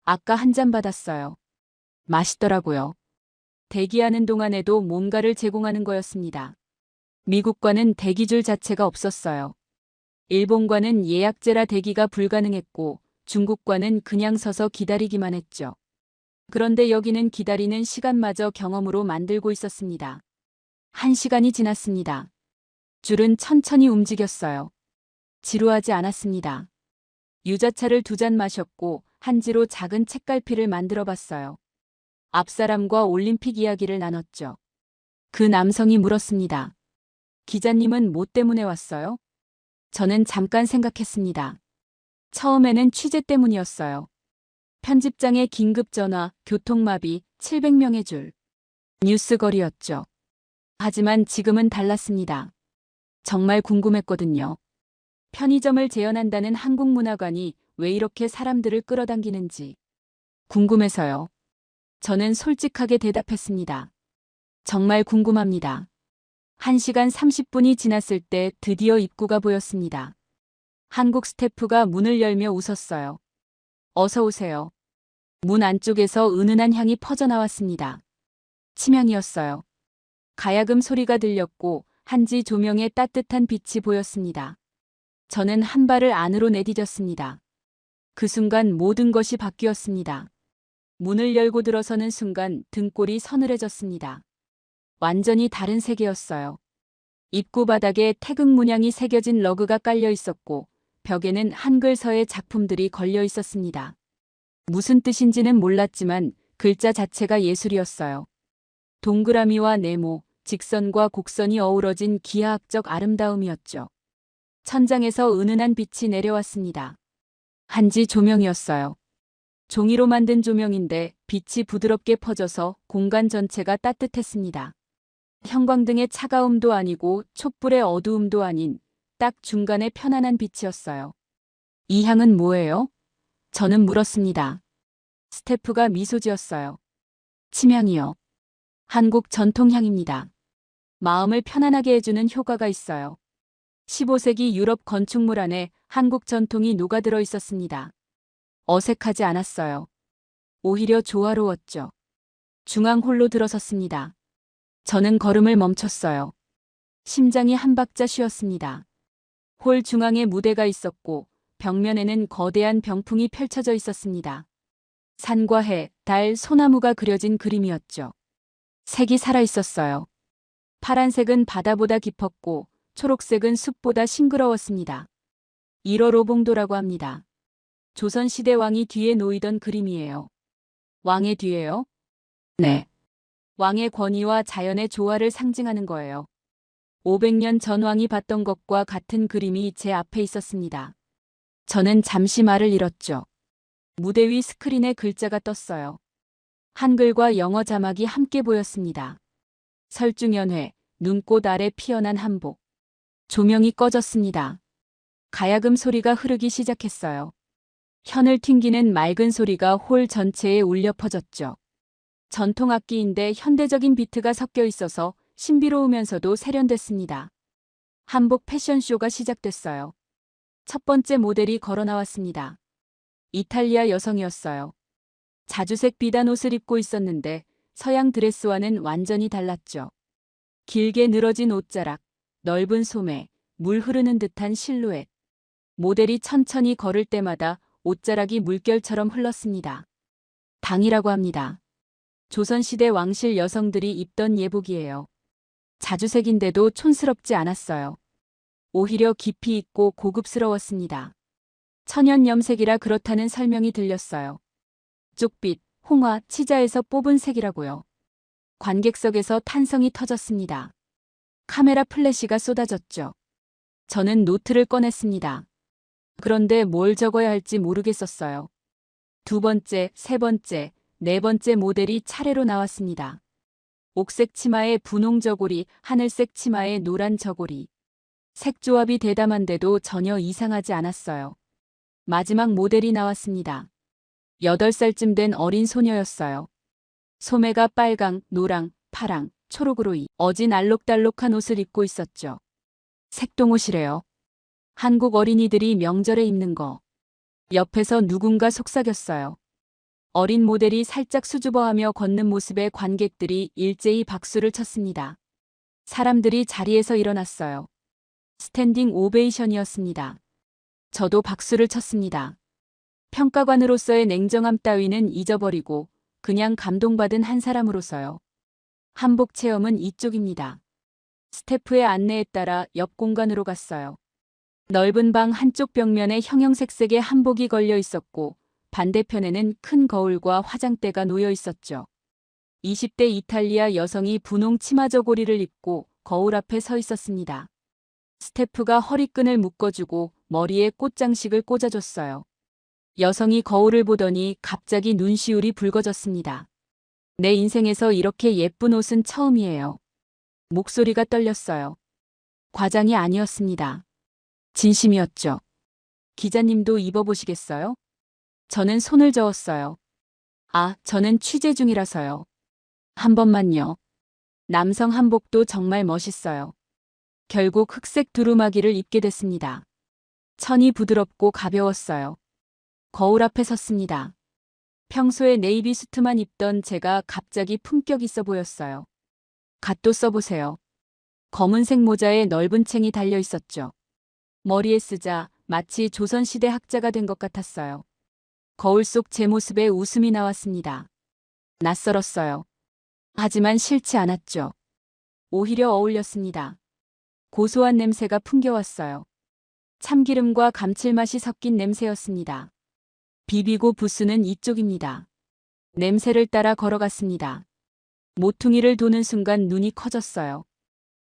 S2: 아까 한 잔 받았어요. 맛있더라고요. 대기하는 동안에도 뭔가를 제공하는 거였습니다. 미국과는 대기줄 자체가 없었어요. 일본과는 예약제라 대기가 불가능했고 중국과는 그냥 서서 기다리기만 했죠. 그런데 여기는 기다리는 시간마저 경험으로 만들고 있었습니다. 1시간이 지났습니다. 줄은 천천히 움직였어요. 지루하지 않았습니다. 유자차를 2잔 마셨고 한지로 작은 책갈피를 만들어 봤어요. 앞사람과 올림픽 이야기를 나눴죠. 그 남성이 물었습니다. 기자님은 뭐 때문에 왔어요? 저는 잠깐 생각했습니다. 처음에는 취재 때문이었어요. 편집장의 긴급 전화, 교통마비, 700명의 줄. 뉴스거리였죠. 하지만 지금은 달랐습니다. 정말 궁금했거든요. 편의점을 재현한다는 한국문화관이 왜 이렇게 사람들을 끌어당기는지. 궁금해서요. 저는 솔직하게 대답했습니다. 정말 궁금합니다. 1시간 30분이 지났을 때 드디어 입구가 보였습니다. 한국 스태프가 문을 열며 웃었어요. 어서 오세요. 문 안쪽에서 은은한 향이 퍼져나왔습니다. 침향이었어요. 가야금 소리가 들렸고 한지 조명의 따뜻한 빛이 보였습니다. 저는 한 발을 안으로 내디뎠습니다. 그 순간 모든 것이 바뀌었습니다. 문을 열고 들어서는 순간 등골이 서늘해졌습니다. 완전히 다른 세계였어요. 입구 바닥에 태극 문양이 새겨진 러그가 깔려 있었고 벽에는 한글서의 작품들이 걸려 있었습니다. 무슨 뜻인지는 몰랐지만 글자 자체가 예술이었어요. 동그라미와 네모, 직선과 곡선이 어우러진 기하학적 아름다움이었죠. 천장에서 은은한 빛이 내려왔습니다. 한지 조명이었어요. 종이로 만든 조명인데 빛이 부드럽게 퍼져서 공간 전체가 따뜻했습니다. 형광등의 차가움도 아니고 촛불의 어두움도 아닌 딱 중간의 편안한 빛이었어요. 이 향은 뭐예요? 저는 물었습니다. 스태프가 미소 지었어요. 침향이요. 한국 전통향입니다. 마음을 편안하게 해주는 효과가 있어요. 15세기 유럽 건축물 안에 한국 전통이 녹아들어 있었습니다. 어색하지 않았어요. 오히려 조화로웠죠. 중앙 홀로 들어섰습니다. 저는 걸음을 멈췄어요. 심장이 한 박자 쉬었습니다. 홀 중앙에 무대가 있었고 벽면에는 거대한 병풍이 펼쳐져 있었습니다. 산과 해, 달, 소나무가 그려진 그림이었죠. 색이 살아있었어요. 파란색은 바다보다 깊었고 초록색은 숲보다 싱그러웠습니다. 1월 오봉도라고 합니다. 조선시대 왕이 뒤에 놓이던 그림이에요. 왕의 뒤에요? 네. 왕의 권위와 자연의 조화를 상징하는 거예요. 500년 전 왕이 봤던 것과 같은 그림이 제 앞에 있었습니다. 저는 잠시 말을 잃었죠. 무대 위 스크린에 글자가 떴어요. 한글과 영어 자막이 함께 보였습니다. 설중연회, 눈꽃 아래 피어난 한복. 조명이 꺼졌습니다. 가야금 소리가 흐르기 시작했어요. 현을 튕기는 맑은 소리가 홀 전체에 울려 퍼졌죠. 전통 악기인데 현대적인 비트가 섞여 있어서 신비로우면서도 세련됐습니다. 한복 패션쇼가 시작됐어요. 첫 번째 모델이 걸어 나왔습니다. 이탈리아 여성이었어요. 자주색 비단 옷을 입고 있었는데 서양 드레스와는 완전히 달랐죠. 길게 늘어진 옷자락, 넓은 소매, 물 흐르는 듯한 실루엣. 모델이 천천히 걸을 때마다 옷자락이 물결처럼 흘렀습니다. 당이라고 합니다. 조선시대 왕실 여성들이 입던 예복이에요. 자주색인데도 촌스럽지 않았어요. 오히려 깊이 있고 고급스러웠습니다. 천연 염색이라 그렇다는 설명이 들렸어요. 쪽빛, 홍화, 치자에서 뽑은 색이라고요. 관객석에서 탄성이 터졌습니다. 카메라 플래시가 쏟아졌죠. 저는 노트를 꺼냈습니다. 그런데 뭘 적어야 할지 모르겠었어요. 두 번째, 세 번째, 네 번째 모델이 차례로 나왔습니다. 옥색 치마에 분홍 저고리, 하늘색 치마에 노란 저고리. 색조합이 대담한데도 전혀 이상하지 않았어요. 마지막 모델이 나왔습니다. 8살쯤 된 어린 소녀였어요. 소매가 빨강, 노랑, 파랑, 초록으로 어진 알록달록한 옷을 입고 있었죠. 색동옷이래요. 한국 어린이들이 명절에 입는 거. 옆에서 누군가 속삭였어요. 어린 모델이 살짝 수줍어하며 걷는 모습에 관객들이 일제히 박수를 쳤습니다. 사람들이 자리에서 일어났어요. 스탠딩 오베이션이었습니다. 저도 박수를 쳤습니다. 평가관으로서의 냉정함 따위는 잊어버리고 그냥 감동받은 한 사람으로서요. 한복 체험은 이쪽입니다. 스태프의 안내에 따라 옆 공간으로 갔어요. 넓은 방 한쪽 벽면에 형형색색의 한복이 걸려 있었고 반대편에는 큰 거울과 화장대가 놓여 있었죠. 20대 이탈리아 여성이 분홍 치마 저고리를 입고 거울 앞에 서 있었습니다. 스태프가 허리끈을 묶어주고 머리에 꽃장식을 꽂아줬어요. 여성이 거울을 보더니 갑자기 눈시울이 붉어졌습니다. 내 인생에서 이렇게 예쁜 옷은 처음이에요. 목소리가 떨렸어요. 과장이 아니었습니다. 진심이었죠. 기자님도 입어보시겠어요? 저는 손을 저었어요. 아, 저는 취재 중이라서요. 한 번만요. 남성 한복도 정말 멋있어요. 결국 흑색 두루마기를 입게 됐습니다. 천이 부드럽고 가벼웠어요. 거울 앞에 섰습니다. 평소에 네이비 수트만 입던 제가 갑자기 품격 있어 보였어요. 갓도 써보세요. 검은색 모자에 넓은 챙이 달려 있었죠. 머리에 쓰자 마치 조선시대 학자가 된 것 같았어요. 거울 속 제 모습에 웃음이 나왔습니다. 낯설었어요. 하지만 싫지 않았죠. 오히려 어울렸습니다. 고소한 냄새가 풍겨왔어요. 참기름과 감칠맛이 섞인 냄새였습니다. 비비고 부스는 이쪽입니다. 냄새를 따라 걸어갔습니다. 모퉁이를 도는 순간 눈이 커졌어요.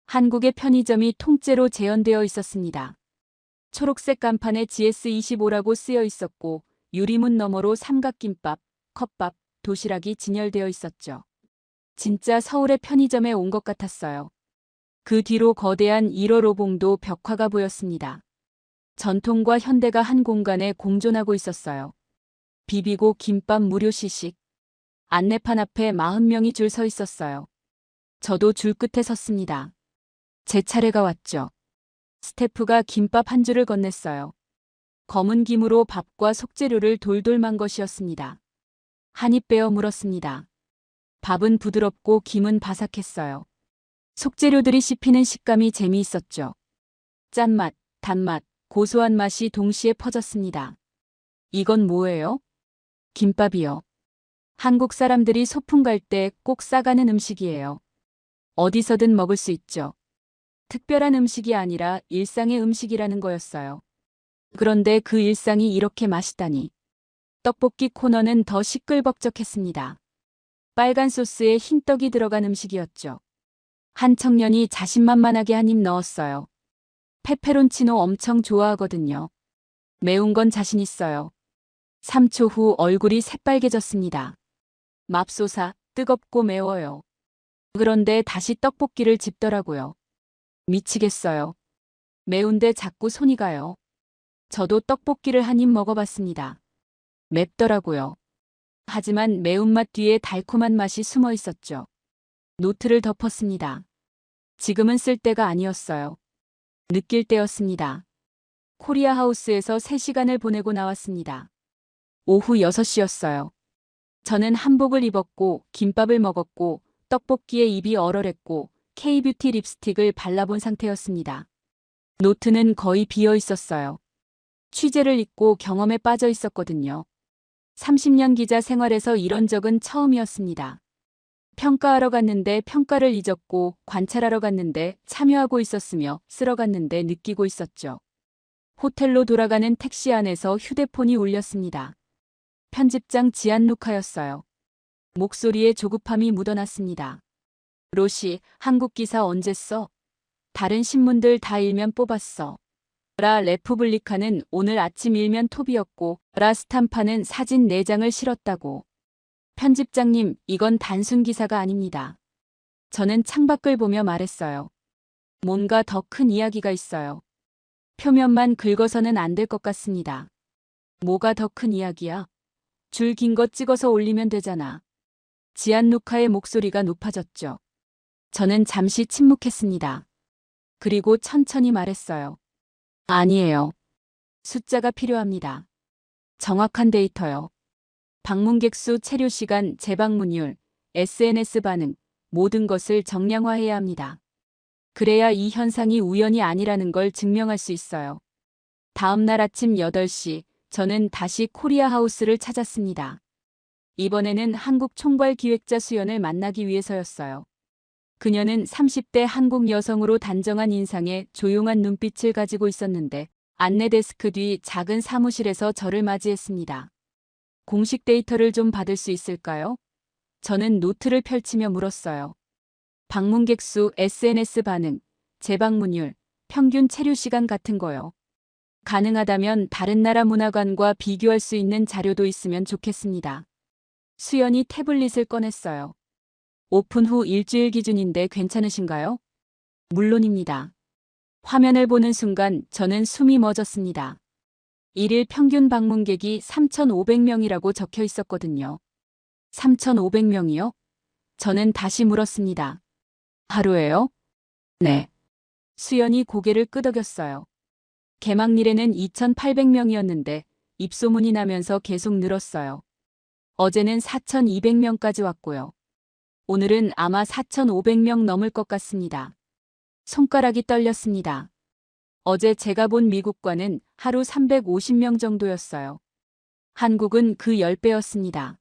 S2: 한국의 편의점이 통째로 재현되어 있었습니다. 초록색 간판에 GS25라고 쓰여 있었고 유리문 너머로 삼각김밥, 컵밥, 도시락이 진열되어 있었죠. 진짜 서울의 편의점에 온 것 같았어요. 그 뒤로 거대한 1호 로봉도 벽화가 보였습니다. 전통과 현대가 한 공간에 공존하고 있었어요. 비비고 김밥 무료 시식. 안내판 앞에 40명이 줄 서 있었어요. 저도 줄 끝에 섰습니다. 제 차례가 왔죠. 스태프가 김밥 한 줄을 건넸어요. 검은 김으로 밥과 속재료를 돌돌 만 것이었습니다. 한 입 베어 물었습니다. 밥은 부드럽고 김은 바삭했어요. 속재료들이 씹히는 식감이 재미있었죠. 짠맛, 단맛, 고소한 맛이 동시에 퍼졌습니다. 이건 뭐예요? 김밥이요. 한국 사람들이 소풍 갈 때 꼭 싸가는 음식이에요. 어디서든 먹을 수 있죠. 특별한 음식이 아니라 일상의 음식이라는 거였어요. 그런데 그 일상이 이렇게 맛있다니. 떡볶이 코너는 더 시끌벅적했습니다. 빨간 소스에 흰 떡이 들어간 음식이었죠. 한 청년이 자신만만하게 한 입 넣었어요. 페페론치노 엄청 좋아하거든요. 매운 건 자신 있어요. 3초 후 얼굴이 새빨개졌습니다. 맙소사, 뜨겁고 매워요. 그런데 다시 떡볶이를 집더라고요. 미치겠어요. 매운데 자꾸 손이 가요. 저도 떡볶이를 한 입 먹어봤습니다. 맵더라고요. 하지만 매운맛 뒤에 달콤한 맛이 숨어 있었죠. 노트를 덮었습니다. 지금은 쓸 때가 아니었어요. 느낄 때였습니다. 코리아 하우스에서 3시간을 보내고 나왔습니다. 오후 6시였어요. 저는 한복을 입었고 김밥을 먹었고 떡볶이에 입이 얼얼했고 K뷰티 립스틱을 발라본 상태였습니다. 노트는 거의 비어 있었어요. 취재를 잊고 경험에 빠져 있었거든요. 30년 기자 생활에서 이런 적은 처음이었습니다. 평가하러 갔는데 평가를 잊었고 관찰하러 갔는데 참여하고 있었으며 쓰러 갔는데 느끼고 있었죠. 호텔로 돌아가는 택시 안에서 휴대폰이 울렸습니다. 편집장 지안루카였어요. 목소리에 조급함이 묻어났습니다. 로시, 한국 기사 언제 써? 다른 신문들 다 일면 뽑았어. 라 레푸블리카는 오늘 아침 일면 톱이었고 라 스탄파는 사진 4장을 실었다고. 편집장님, 이건 단순 기사가 아닙니다. 저는 창밖을 보며 말했어요. 뭔가 더 큰 이야기가 있어요. 표면만 긁어서는 안 될 것 같습니다. 뭐가 더 큰 이야기야? 줄 긴 거 찍어서 올리면 되잖아. 지안루카의 목소리가 높아졌죠. 저는 잠시 침묵했습니다. 그리고 천천히 말했어요. 아니에요. 숫자가 필요합니다. 정확한 데이터요. 방문객 수, 체류 시간, 재방문율, SNS 반응, 모든 것을 정량화해야 합니다. 그래야 이 현상이 우연이 아니라는 걸 증명할 수 있어요. 다음 날 아침 8시, 저는 다시 코리아 하우스를 찾았습니다. 이번에는 한국 총괄 기획자 수연을 만나기 위해서였어요. 그녀는 30대 한국 여성으로 단정한 인상에 조용한 눈빛을 가지고 있었는데 안내 데스크 뒤 작은 사무실에서 저를 맞이했습니다. 공식 데이터를 좀 받을 수 있을까요? 저는 노트를 펼치며 물었어요. 방문객 수, SNS 반응, 재방문율, 평균 체류 시간 같은 거요. 가능하다면 다른 나라 문화관과 비교할 수 있는 자료도 있으면 좋겠습니다. 수연이 태블릿을 꺼냈어요. 오픈 후 일주일 기준인데 괜찮으신가요? 물론입니다. 화면을 보는 순간 저는 숨이 멎었습니다. 1일 평균 방문객이 3,500명이라고 적혀 있었거든요. 3,500명이요? 저는 다시 물었습니다. 하루에요? 네. 수연이 고개를 끄덕였어요. 개막일에는 2,800명이었는데 입소문이 나면서 계속 늘었어요. 어제는 4,200명까지 왔고요. 오늘은 아마 4,500명 넘을 것 같습니다. 손가락이 떨렸습니다. 어제 제가 본 미국과는 하루 350명 정도였어요. 한국은 그 10배였습니다.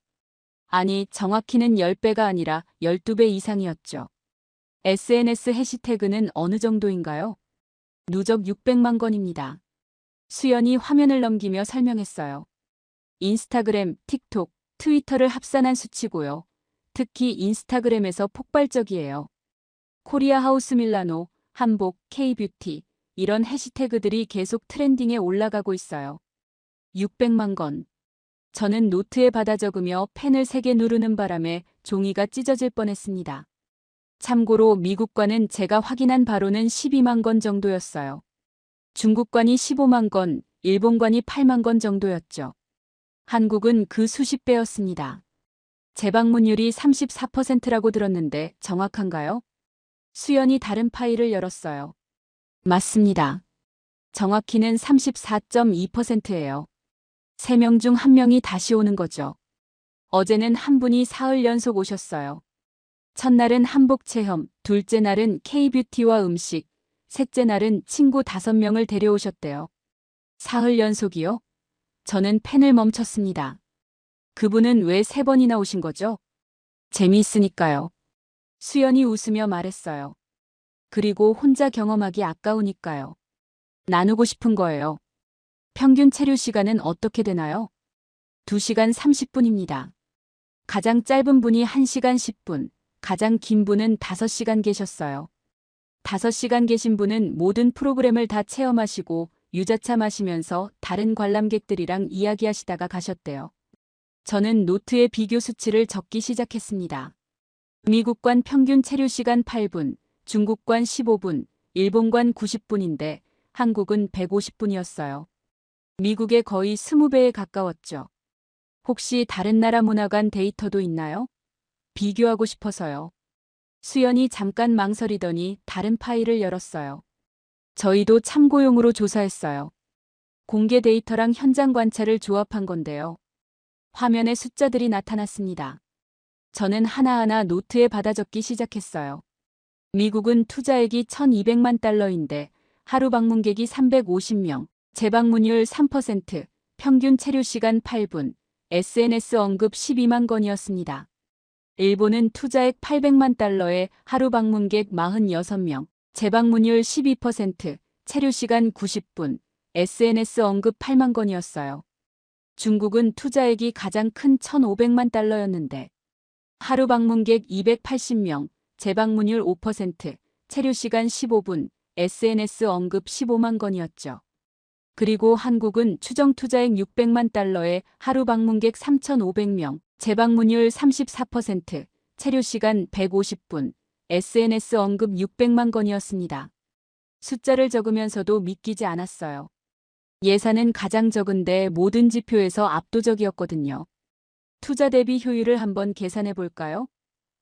S2: 아니, 정확히는 10배가 아니라 12배 이상이었죠. SNS 해시태그는 어느 정도인가요? 누적 600만 건입니다. 수연이 화면을 넘기며 설명했어요. 인스타그램, 틱톡, 트위터를 합산한 수치고요. 특히 인스타그램에서 폭발적이에요. 코리아 하우스 밀라노, 한복, K뷰티 이런 해시태그들이 계속 트렌딩에 올라가고 있어요. 600만 건. 저는 노트에 받아 적으며 펜을 3개 누르는 바람에 종이가 찢어질 뻔했습니다. 참고로 미국과는 제가 확인한 바로는 12만 건 정도였어요. 중국관이 15만 건, 일본관이 8만 건 정도였죠. 한국은 그 수십 배였습니다. 재방문율이 34%라고 들었는데 정확한가요? 수연이 다른 파일을 열었어요. 맞습니다. 정확히는 34.2%예요. 3명 중 1명이 다시 오는 거죠. 어제는 한 분이 사흘 연속 오셨어요. 첫날은 한복 체험, 둘째 날은 K뷰티와 음식, 셋째 날은 친구 5명을 데려오셨대요. 사흘 연속이요? 저는 펜을 멈췄습니다. 그분은 왜 3번이나 오신 거죠? 재미있으니까요. 수연이 웃으며 말했어요. 그리고 혼자 경험하기 아까우니까요. 나누고 싶은 거예요. 평균 체류 시간은 어떻게 되나요? 2시간 30분입니다. 가장 짧은 분이 1시간 10분, 가장 긴 분은 5시간 계셨어요. 5시간 계신 분은 모든 프로그램을 다 체험하시고 유자차 마시면서 다른 관람객들이랑 이야기하시다가 가셨대요. 저는 노트에 비교 수치를 적기 시작했습니다. 미국관 평균 체류 시간 8분, 중국관 15분, 일본관 90분인데 한국은 150분이었어요. 미국의 거의 20배에 가까웠죠. 혹시 다른 나라 문화관 데이터도 있나요? 비교하고 싶어서요. 수연이 잠깐 망설이더니 다른 파일을 열었어요. 저희도 참고용으로 조사했어요. 공개 데이터랑 현장 관찰을 조합한 건데요. 화면에 숫자들이 나타났습니다. 저는 하나하나 노트에 받아 적기 시작했어요. 미국은 투자액이 1,200만 달러인데 하루 방문객이 350명, 재방문율 3%, 평균 체류 시간 8분, SNS 언급 12만 건이었습니다. 일본은 투자액 800만 달러에 하루 방문객 46명, 재방문율 12%, 체류 시간 90분, SNS 언급 8만 건이었어요. 중국은 투자액이 가장 큰 1,500만 달러였는데 하루 방문객 280명, 재방문율 5%, 체류 시간 15분, SNS 언급 15만 건이었죠. 그리고 한국은 추정 투자액 600만 달러에 하루 방문객 3,500명, 재방문율 34%, 체류 시간 150분, SNS 언급 600만 건이었습니다. 숫자를 적으면서도 믿기지 않았어요. 예산은 가장 적은데 모든 지표에서 압도적이었거든요. 투자 대비 효율을 한번 계산해 볼까요?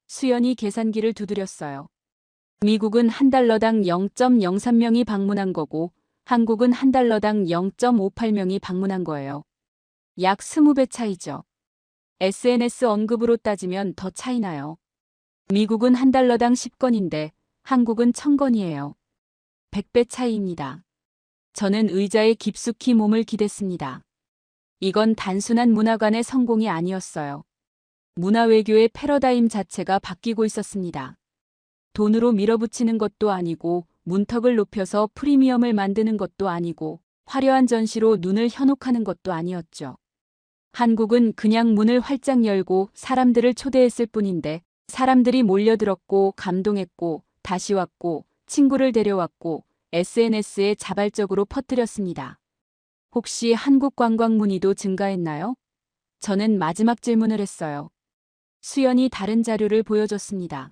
S2: 수연이 계산기를 두드렸어요. 미국은 한 달러당 0.03명이 방문한 거고 한국은 한 달러당 0.58명이 방문한 거예요. 약 20배 차이죠. SNS 언급으로 따지면 더 차이나요. 미국은 한 달러당 10건인데 한국은 1000건이에요. 100배 차이입니다. 저는 의자에 깊숙이 몸을 기댔습니다. 이건 단순한 문화관의 성공이 아니었어요. 문화외교의 패러다임 자체가 바뀌고 있었습니다. 돈으로 밀어붙이는 것도 아니고 문턱을 높여서 프리미엄을 만드는 것도 아니고 화려한 전시로 눈을 현혹하는 것도 아니었죠. 한국은 그냥 문을 활짝 열고 사람들을 초대했을 뿐인데 사람들이 몰려들었고 감동했고 다시 왔고 친구를 데려왔고 SNS에 자발적으로 퍼뜨렸습니다. 혹시 한국 관광 문의도 증가했나요? 저는 마지막 질문을 했어요. 수연이 다른 자료를 보여줬습니다.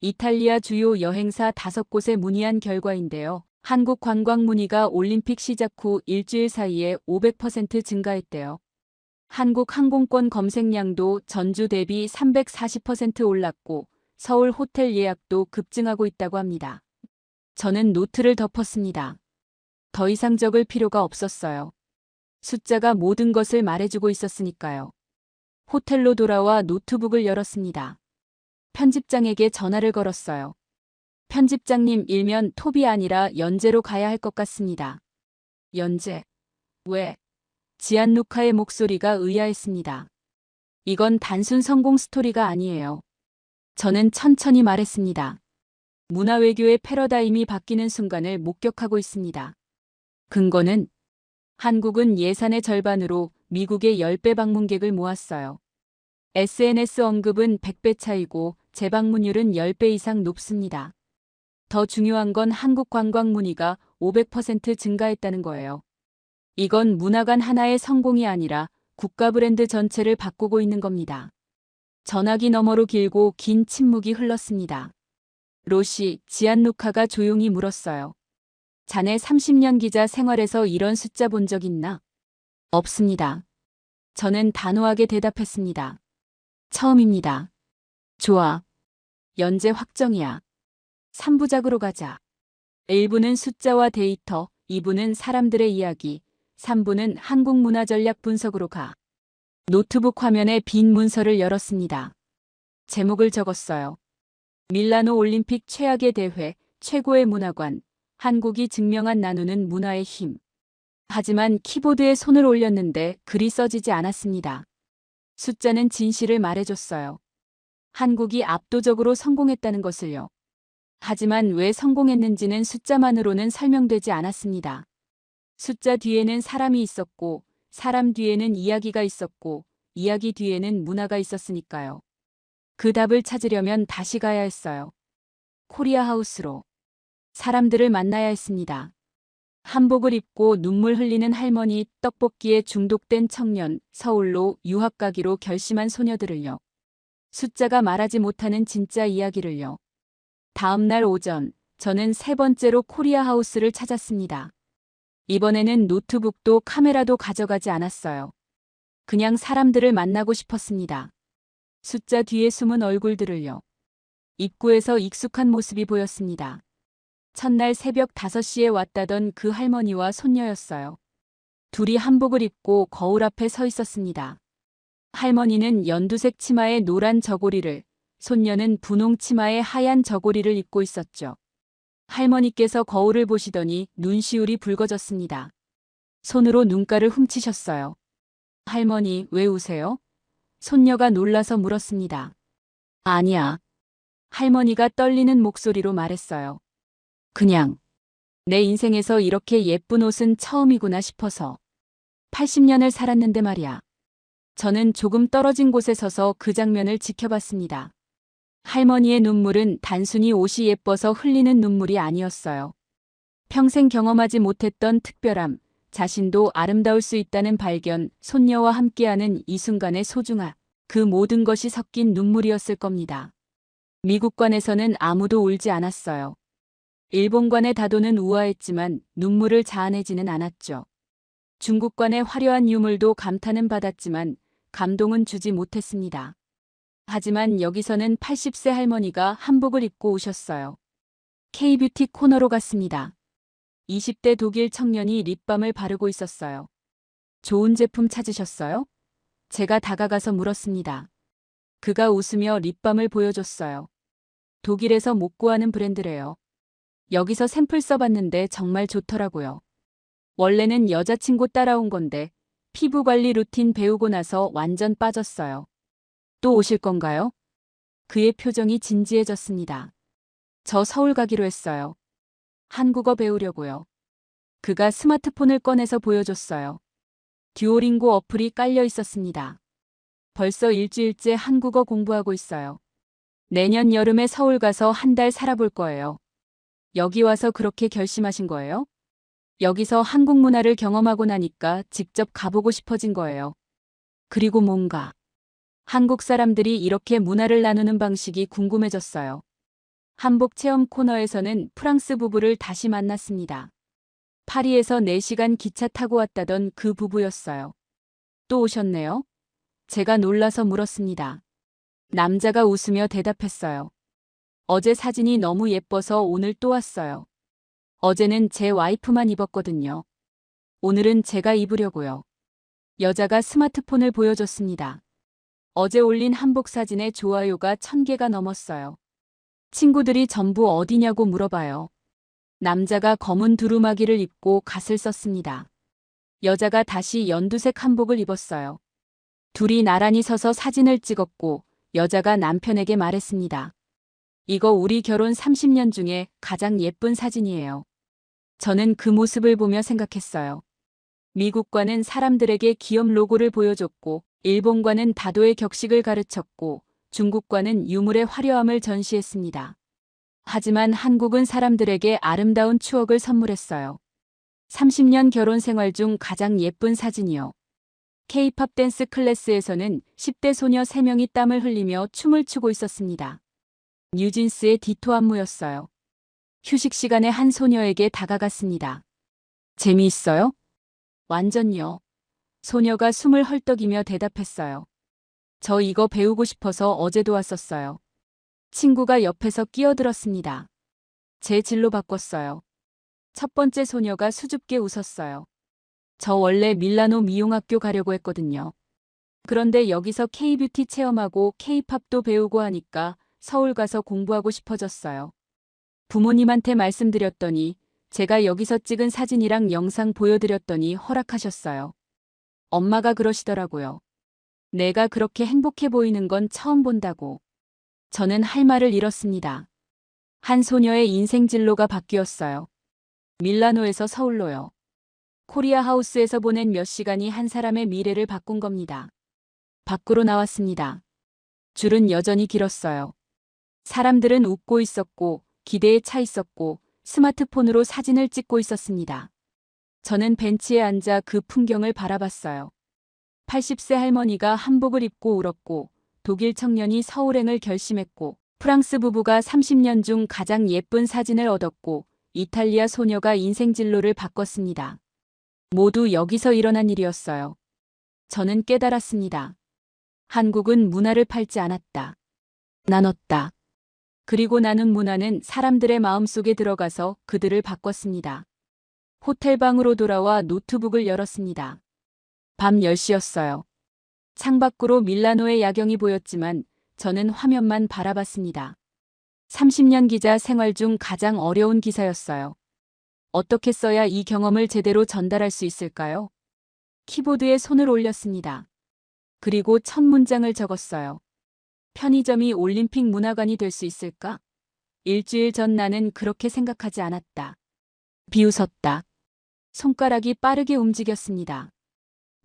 S2: 이탈리아 주요 여행사 5곳에 문의한 결과인데요. 한국 관광 문의가 올림픽 시작 후 일주일 사이에 500% 증가했대요. 한국 항공권 검색량도 전주 대비 340% 올랐고 서울 호텔 예약도 급증하고 있다고 합니다. 저는 노트를 덮었습니다. 더 이상 적을 필요가 없었어요. 숫자가 모든 것을 말해주고 있었으니까요. 호텔로 돌아와 노트북을 열었습니다. 편집장에게 전화를 걸었어요. 편집장님, 일면 톱이 아니라 연재로 가야 할 것 같습니다. 연재? 왜? 지안누카의 목소리가 의아했습니다. 이건 단순 성공 스토리가 아니에요. 저는 천천히 말했습니다. 문화외교의 패러다임이 바뀌는 순간을 목격하고 있습니다. 근거는 한국은 예산의 절반으로 미국의 10배 방문객을 모았어요. SNS 언급은 100배 차이고 재방문율은 10배 이상 높습니다. 더 중요한 건 한국 관광 문의가 500% 증가했다는 거예요. 이건 문화관 하나의 성공이 아니라 국가 브랜드 전체를 바꾸고 있는 겁니다. 전화기 너머로 길고 긴 침묵이 흘렀습니다. 로시, 지안누카가 조용히 물었어요. 자네 30년 기자 생활에서 이런 숫자 본 적 있나? 없습니다. 저는 단호하게 대답했습니다. 처음입니다. 좋아. 연재 확정이야. 3부작으로 가자. 1부는 숫자와 데이터, 2부는 사람들의 이야기, 3부는 한국 문화 전략 분석으로 가. 노트북 화면에 빈 문서를 열었습니다. 제목을 적었어요. 밀라노 올림픽 최악의 대회, 최고의 문화관, 한국이 증명한 나누는 문화의 힘. 하지만 키보드에 손을 올렸는데 글이 써지지 않았습니다. 숫자는 진실을 말해줬어요. 한국이 압도적으로 성공했다는 것을요. 하지만 왜 성공했는지는 숫자만으로는 설명되지 않았습니다. 숫자 뒤에는 사람이 있었고, 사람 뒤에는 이야기가 있었고, 이야기 뒤에는 문화가 있었으니까요. 그 답을 찾으려면 다시 가야 했어요. 코리아 하우스로. 사람들을 만나야 했습니다. 한복을 입고 눈물 흘리는 할머니, 떡볶이에 중독된 청년, 서울로 유학 가기로 결심한 소녀들을요. 숫자가 말하지 못하는 진짜 이야기를요. 다음 날 오전, 저는 세 번째로 코리아 하우스를 찾았습니다. 이번에는 노트북도 카메라도 가져가지 않았어요. 그냥 사람들을 만나고 싶었습니다. 숫자 뒤에 숨은 얼굴들을요. 입구에서 익숙한 모습이 보였습니다. 첫날 새벽 5시에 왔다던 그 할머니와 손녀였어요. 둘이 한복을 입고 거울 앞에 서 있었습니다. 할머니는 연두색 치마에 노란 저고리를, 손녀는 분홍 치마에 하얀 저고리를 입고 있었죠. 할머니께서 거울을 보시더니 눈시울이 붉어졌습니다. 손으로 눈가를 훔치셨어요. 할머니, 왜 우세요? 손녀가 놀라서 물었습니다. 아니야. 할머니가 떨리는 목소리로 말했어요. 그냥 내 인생에서 이렇게 예쁜 옷은 처음이구나 싶어서. 80년을 살았는데 말이야. 저는 조금 떨어진 곳에 서서 그 장면을 지켜봤습니다. 할머니의 눈물은 단순히 옷이 예뻐서 흘리는 눈물이 아니었어요. 평생 경험하지 못했던 특별함, 자신도 아름다울 수 있다는 발견, 손녀와 함께하는 이 순간의 소중함, 그 모든 것이 섞인 눈물이었을 겁니다. 미국관에서는 아무도 울지 않았어요. 일본관의 다도는 우아했지만 눈물을 자아내지는 않았죠. 중국관의 화려한 유물도 감탄은 받았지만 감동은 주지 못했습니다. 하지만 여기서는 80세 할머니가 한복을 입고 오셨어요. K뷰티 코너로 갔습니다. 20대 독일 청년이 립밤을 바르고 있었어요. 좋은 제품 찾으셨어요? 제가 다가가서 물었습니다. 그가 웃으며 립밤을 보여줬어요. 독일에서 못 구하는 브랜드래요. 여기서 샘플 써봤는데 정말 좋더라고요. 원래는 여자친구 따라온 건데 피부 관리 루틴 배우고 나서 완전 빠졌어요. 또 오실 건가요? 그의 표정이 진지해졌습니다. 저 서울 가기로 했어요. 한국어 배우려고요. 그가 스마트폰을 꺼내서 보여줬어요. 듀오링고 어플이 깔려 있었습니다. 벌써 일주일째 한국어 공부하고 있어요. 내년 여름에 서울 가서 한 달 살아볼 거예요. 여기 와서 그렇게 결심하신 거예요? 여기서 한국 문화를 경험하고 나니까 직접 가보고 싶어진 거예요. 그리고 뭔가 한국 사람들이 이렇게 문화를 나누는 방식이 궁금해졌어요. 한복 체험 코너에서는 프랑스 부부를 다시 만났습니다. 파리에서 4시간 기차 타고 왔다던 그 부부였어요. 또 오셨네요? 제가 놀라서 물었습니다. 남자가 웃으며 대답했어요. 어제 사진이 너무 예뻐서 오늘 또 왔어요. 어제는 제 와이프만 입었거든요. 오늘은 제가 입으려고요. 여자가 스마트폰을 보여줬습니다. 어제 올린 한복 사진의 좋아요가 1000개가 넘었어요. 친구들이 전부 어디냐고 물어봐요. 남자가 검은 두루마기를 입고 갓을 썼습니다. 여자가 다시 연두색 한복을 입었어요. 둘이 나란히 서서 사진을 찍었고 여자가 남편에게 말했습니다. 이거 우리 결혼 30년 중에 가장 예쁜 사진이에요. 저는 그 모습을 보며 생각했어요. 미국과는 사람들에게 기업 로고를 보여줬고, 일본과는 다도의 격식을 가르쳤고, 중국과는 유물의 화려함을 전시했습니다. 하지만 한국은 사람들에게 아름다운 추억을 선물했어요. 30년 결혼 생활 중 가장 예쁜 사진이요. K-팝 댄스 클래스에서는 10대 소녀 3명이 땀을 흘리며 춤을 추고 있었습니다. 뉴진스의 디토 안무였어요. 휴식 시간에 한 소녀에게 다가갔습니다. 재미있어요? 완전요. 소녀가 숨을 헐떡이며 대답했어요. 저 이거 배우고 싶어서 어제도 왔었어요. 친구가 옆에서 끼어들었습니다. 제 진로 바꿨어요. 첫 번째 소녀가 수줍게 웃었어요. 저 원래 밀라노 미용학교 가려고 했거든요. 그런데 여기서 K-뷰티 체험하고 K-팝도 배우고 하니까 서울 가서 공부하고 싶어졌어요. 부모님한테 말씀드렸더니 제가 여기서 찍은 사진이랑 영상 보여드렸더니 허락하셨어요. 엄마가 그러시더라고요. 내가 그렇게 행복해 보이는 건 처음 본다고. 저는 할 말을 잃었습니다. 한 소녀의 인생 진로가 바뀌었어요. 밀라노에서 서울로요. 코리아 하우스에서 보낸 몇 시간이 한 사람의 미래를 바꾼 겁니다. 밖으로 나왔습니다. 줄은 여전히 길었어요. 사람들은 웃고 있었고, 기대에 차 있었고, 스마트폰으로 사진을 찍고 있었습니다. 저는 벤치에 앉아 그 풍경을 바라봤어요. 80세 할머니가 한복을 입고 울었고, 독일 청년이 서울행을 결심했고, 프랑스 부부가 30년 중 가장 예쁜 사진을 얻었고, 이탈리아 소녀가 인생 진로를 바꿨습니다. 모두 여기서 일어난 일이었어요. 저는 깨달았습니다. 한국은 문화를 팔지 않았다. 나눴다. 그리고 나눈 문화는 사람들의 마음속에 들어가서 그들을 바꿨습니다. 호텔방으로 돌아와 노트북을 열었습니다. 밤 10시였어요. 창밖으로 밀라노의 야경이 보였지만 저는 화면만 바라봤습니다. 30년 기자 생활 중 가장 어려운 기사였어요. 어떻게 써야 이 경험을 제대로 전달할 수 있을까요? 키보드에 손을 올렸습니다. 그리고 첫 문장을 적었어요. 편의점이 올림픽 문화관이 될 수 있을까? 일주일 전 나는 그렇게 생각하지 않았다. 비웃었다. 손가락이 빠르게 움직였습니다.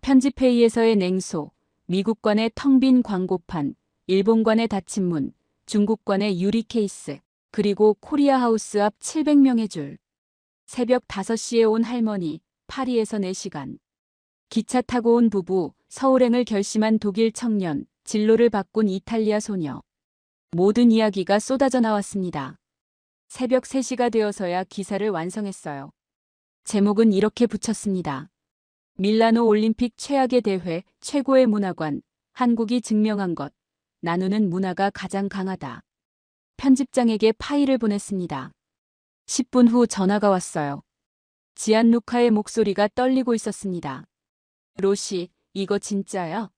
S2: 편집회의에서의 냉소, 미국관의 텅 빈 광고판, 일본관의 닫힌 문, 중국관의 유리 케이스, 그리고 코리아 하우스 앞 700명의 줄. 새벽 5시에 온 할머니, 파리에서 4시간. 기차 타고 온 부부, 서울행을 결심한 독일 청년, 진로를 바꾼 이탈리아 소녀. 모든 이야기가 쏟아져 나왔습니다. 새벽 3시가 되어서야 기사를 완성했어요. 제목은 이렇게 붙였습니다. 밀라노 올림픽 최악의 대회, 최고의 문화관, 한국이 증명한 것. 나누는 문화가 가장 강하다. 편집장에게 파일을 보냈습니다. 10분 후 전화가 왔어요. 지안루카의 목소리가 떨리고 있었습니다. 로시, 이거 진짜야?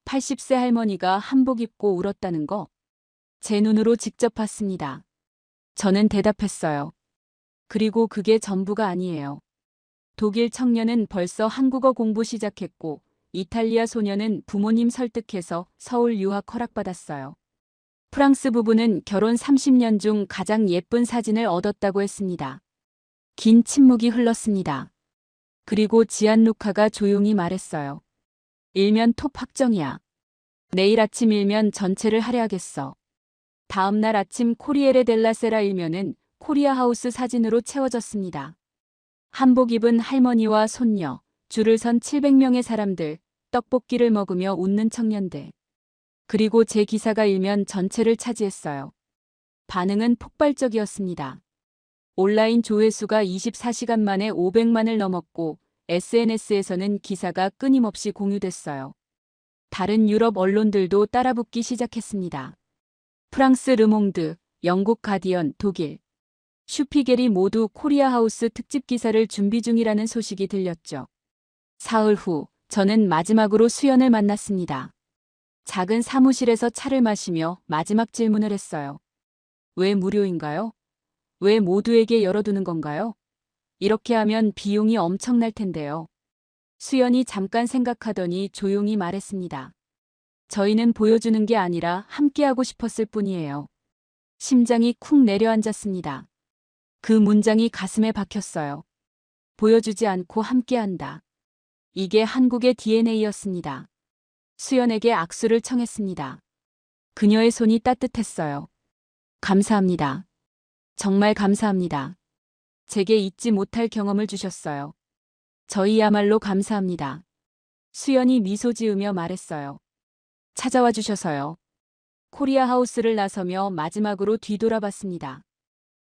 S2: 80세 할머니가 한복 입고 울었다는 거? 제 눈으로 직접 봤습니다. 저는 대답했어요. 그리고 그게 전부가 아니에요. 독일 청년은 벌써 한국어 공부 시작했고, 이탈리아 소녀는 부모님 설득해서 서울 유학 허락받았어요. 프랑스 부부는 결혼 30년 중 가장 예쁜 사진을 얻었다고 했습니다. 긴 침묵이 흘렀습니다. 그리고 지안루카가 조용히 말했어요. 일면 톱 확정이야. 내일 아침 일면 전체를 할애하겠어. 다음 날 아침 코리에레 델라 세라 일면은 코리아 하우스 사진으로 채워졌습니다. 한복 입은 할머니와 손녀, 줄을 선 700명의 사람들, 떡볶이를 먹으며 웃는 청년들. 그리고 제 기사가 일면 전체를 차지했어요. 반응은 폭발적이었습니다. 온라인 조회수가 24시간 만에 500만을 넘었고 SNS에서는 기사가 끊임없이 공유됐어요. 다른 유럽 언론들도 따라붙기 시작했습니다. 프랑스 르몽드, 영국 가디언, 독일, 슈피겔이 모두 코리아 하우스 특집 기사를 준비 중이라는 소식이 들렸죠. 사흘 후 저는 마지막으로 수연을 만났습니다. 작은 사무실에서 차를 마시며 마지막 질문을 했어요. 왜 무료인가요? 왜 모두에게 열어두는 건가요? 이렇게 하면 비용이 엄청날 텐데요. 수연이 잠깐 생각하더니 조용히 말했습니다. 저희는 보여주는 게 아니라 함께하고 싶었을 뿐이에요. 심장이 쿵 내려앉았습니다. 그 문장이 가슴에 박혔어요. 보여주지 않고 함께한다. 이게 한국의 DNA였습니다. 수연에게 악수를 청했습니다. 그녀의 손이 따뜻했어요. 감사합니다. 정말 감사합니다. 제게 잊지 못할 경험을 주셨어요. 저희야말로 감사합니다. 수연이 미소 지으며 말했어요. 찾아와 주셔서요. 코리아 하우스를 나서며 마지막으로 뒤돌아봤습니다.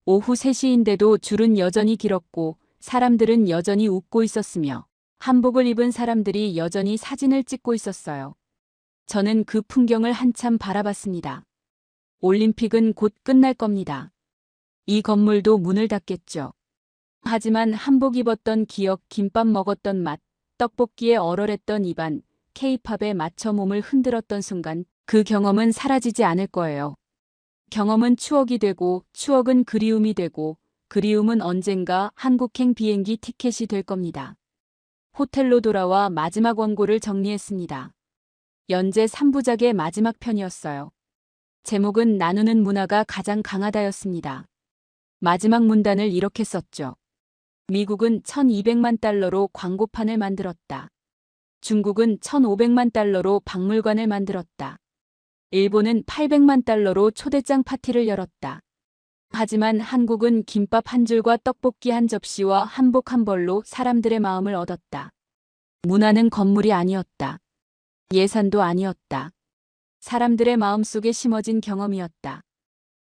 S2: 오후 3시인데도 줄은 여전히 길었고 사람들은 여전히 웃고 있었으며 한복을 입은 사람들이 여전히 사진을 찍고 있었어요. 저는 그 풍경을 한참 바라봤습니다. 올림픽은 곧 끝날 겁니다. 이 건물도 문을 닫겠죠. 하지만 한복 입었던 기억, 김밥 먹었던 맛, 떡볶이에 얼얼했던 입안, K-팝에 맞춰 몸을 흔들었던 순간 그 경험은 사라지지 않을 거예요. 경험은 추억이 되고 추억은 그리움이 되고 그리움은 언젠가 한국행 비행기 티켓이 될 겁니다. 호텔로 돌아와 마지막 원고를 정리했습니다. 연재 3부작의 마지막 편이었어요. 제목은 나누는 문화가 가장 강하다였습니다. 마지막 문단을 이렇게 썼죠. 미국은 1200만 달러로 광고판을 만들었다. 중국은 1500만 달러로 박물관을 만들었다. 일본은 800만 달러로 초대장 파티를 열었다. 하지만 한국은 김밥 한 줄과 떡볶이 한 접시와 한복 한 벌로 사람들의 마음을 얻었다. 문화는 건물이 아니었다. 예산도 아니었다. 사람들의 마음속에 심어진 경험이었다.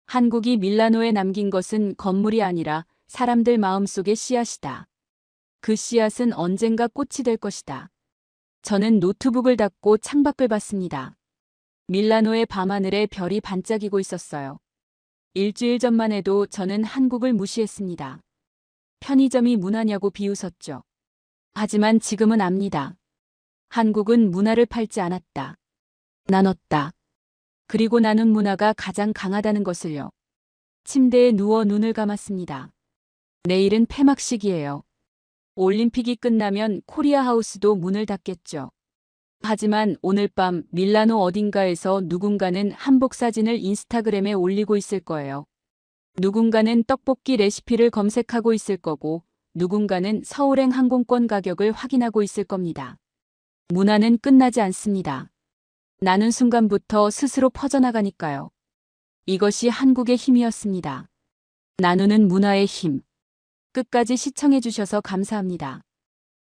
S2: 한국이 밀라노에 남긴 것은 건물이 아니라 사람들 마음속의 씨앗이다. 그 씨앗은 언젠가 꽃이 될 것이다. 저는 노트북을 닫고 창밖을 봤습니다. 밀라노의 밤하늘에 별이 반짝이고 있었어요. 일주일 전만 해도 저는 한국을 무시했습니다. 편의점이 문화냐고 비웃었죠. 하지만 지금은 압니다. 한국은 문화를 팔지 않았다. 나눴다. 그리고 나눈 문화가 가장 강하다는 것을요. 침대에 누워 눈을 감았습니다. 내일은 폐막식이에요. 올림픽이 끝나면 코리아 하우스도 문을 닫겠죠. 하지만 오늘 밤 밀라노 어딘가에서 누군가는 한복 사진을 인스타그램에 올리고 있을 거예요. 누군가는 떡볶이 레시피를 검색하고 있을 거고 누군가는 서울행 항공권 가격을 확인하고 있을 겁니다. 문화는 끝나지 않습니다. 나는 순간부터 스스로 퍼져나가니까요. 이것이 한국의 힘이었습니다. 나누는 문화의 힘. 끝까지 시청해 주셔서 감사합니다.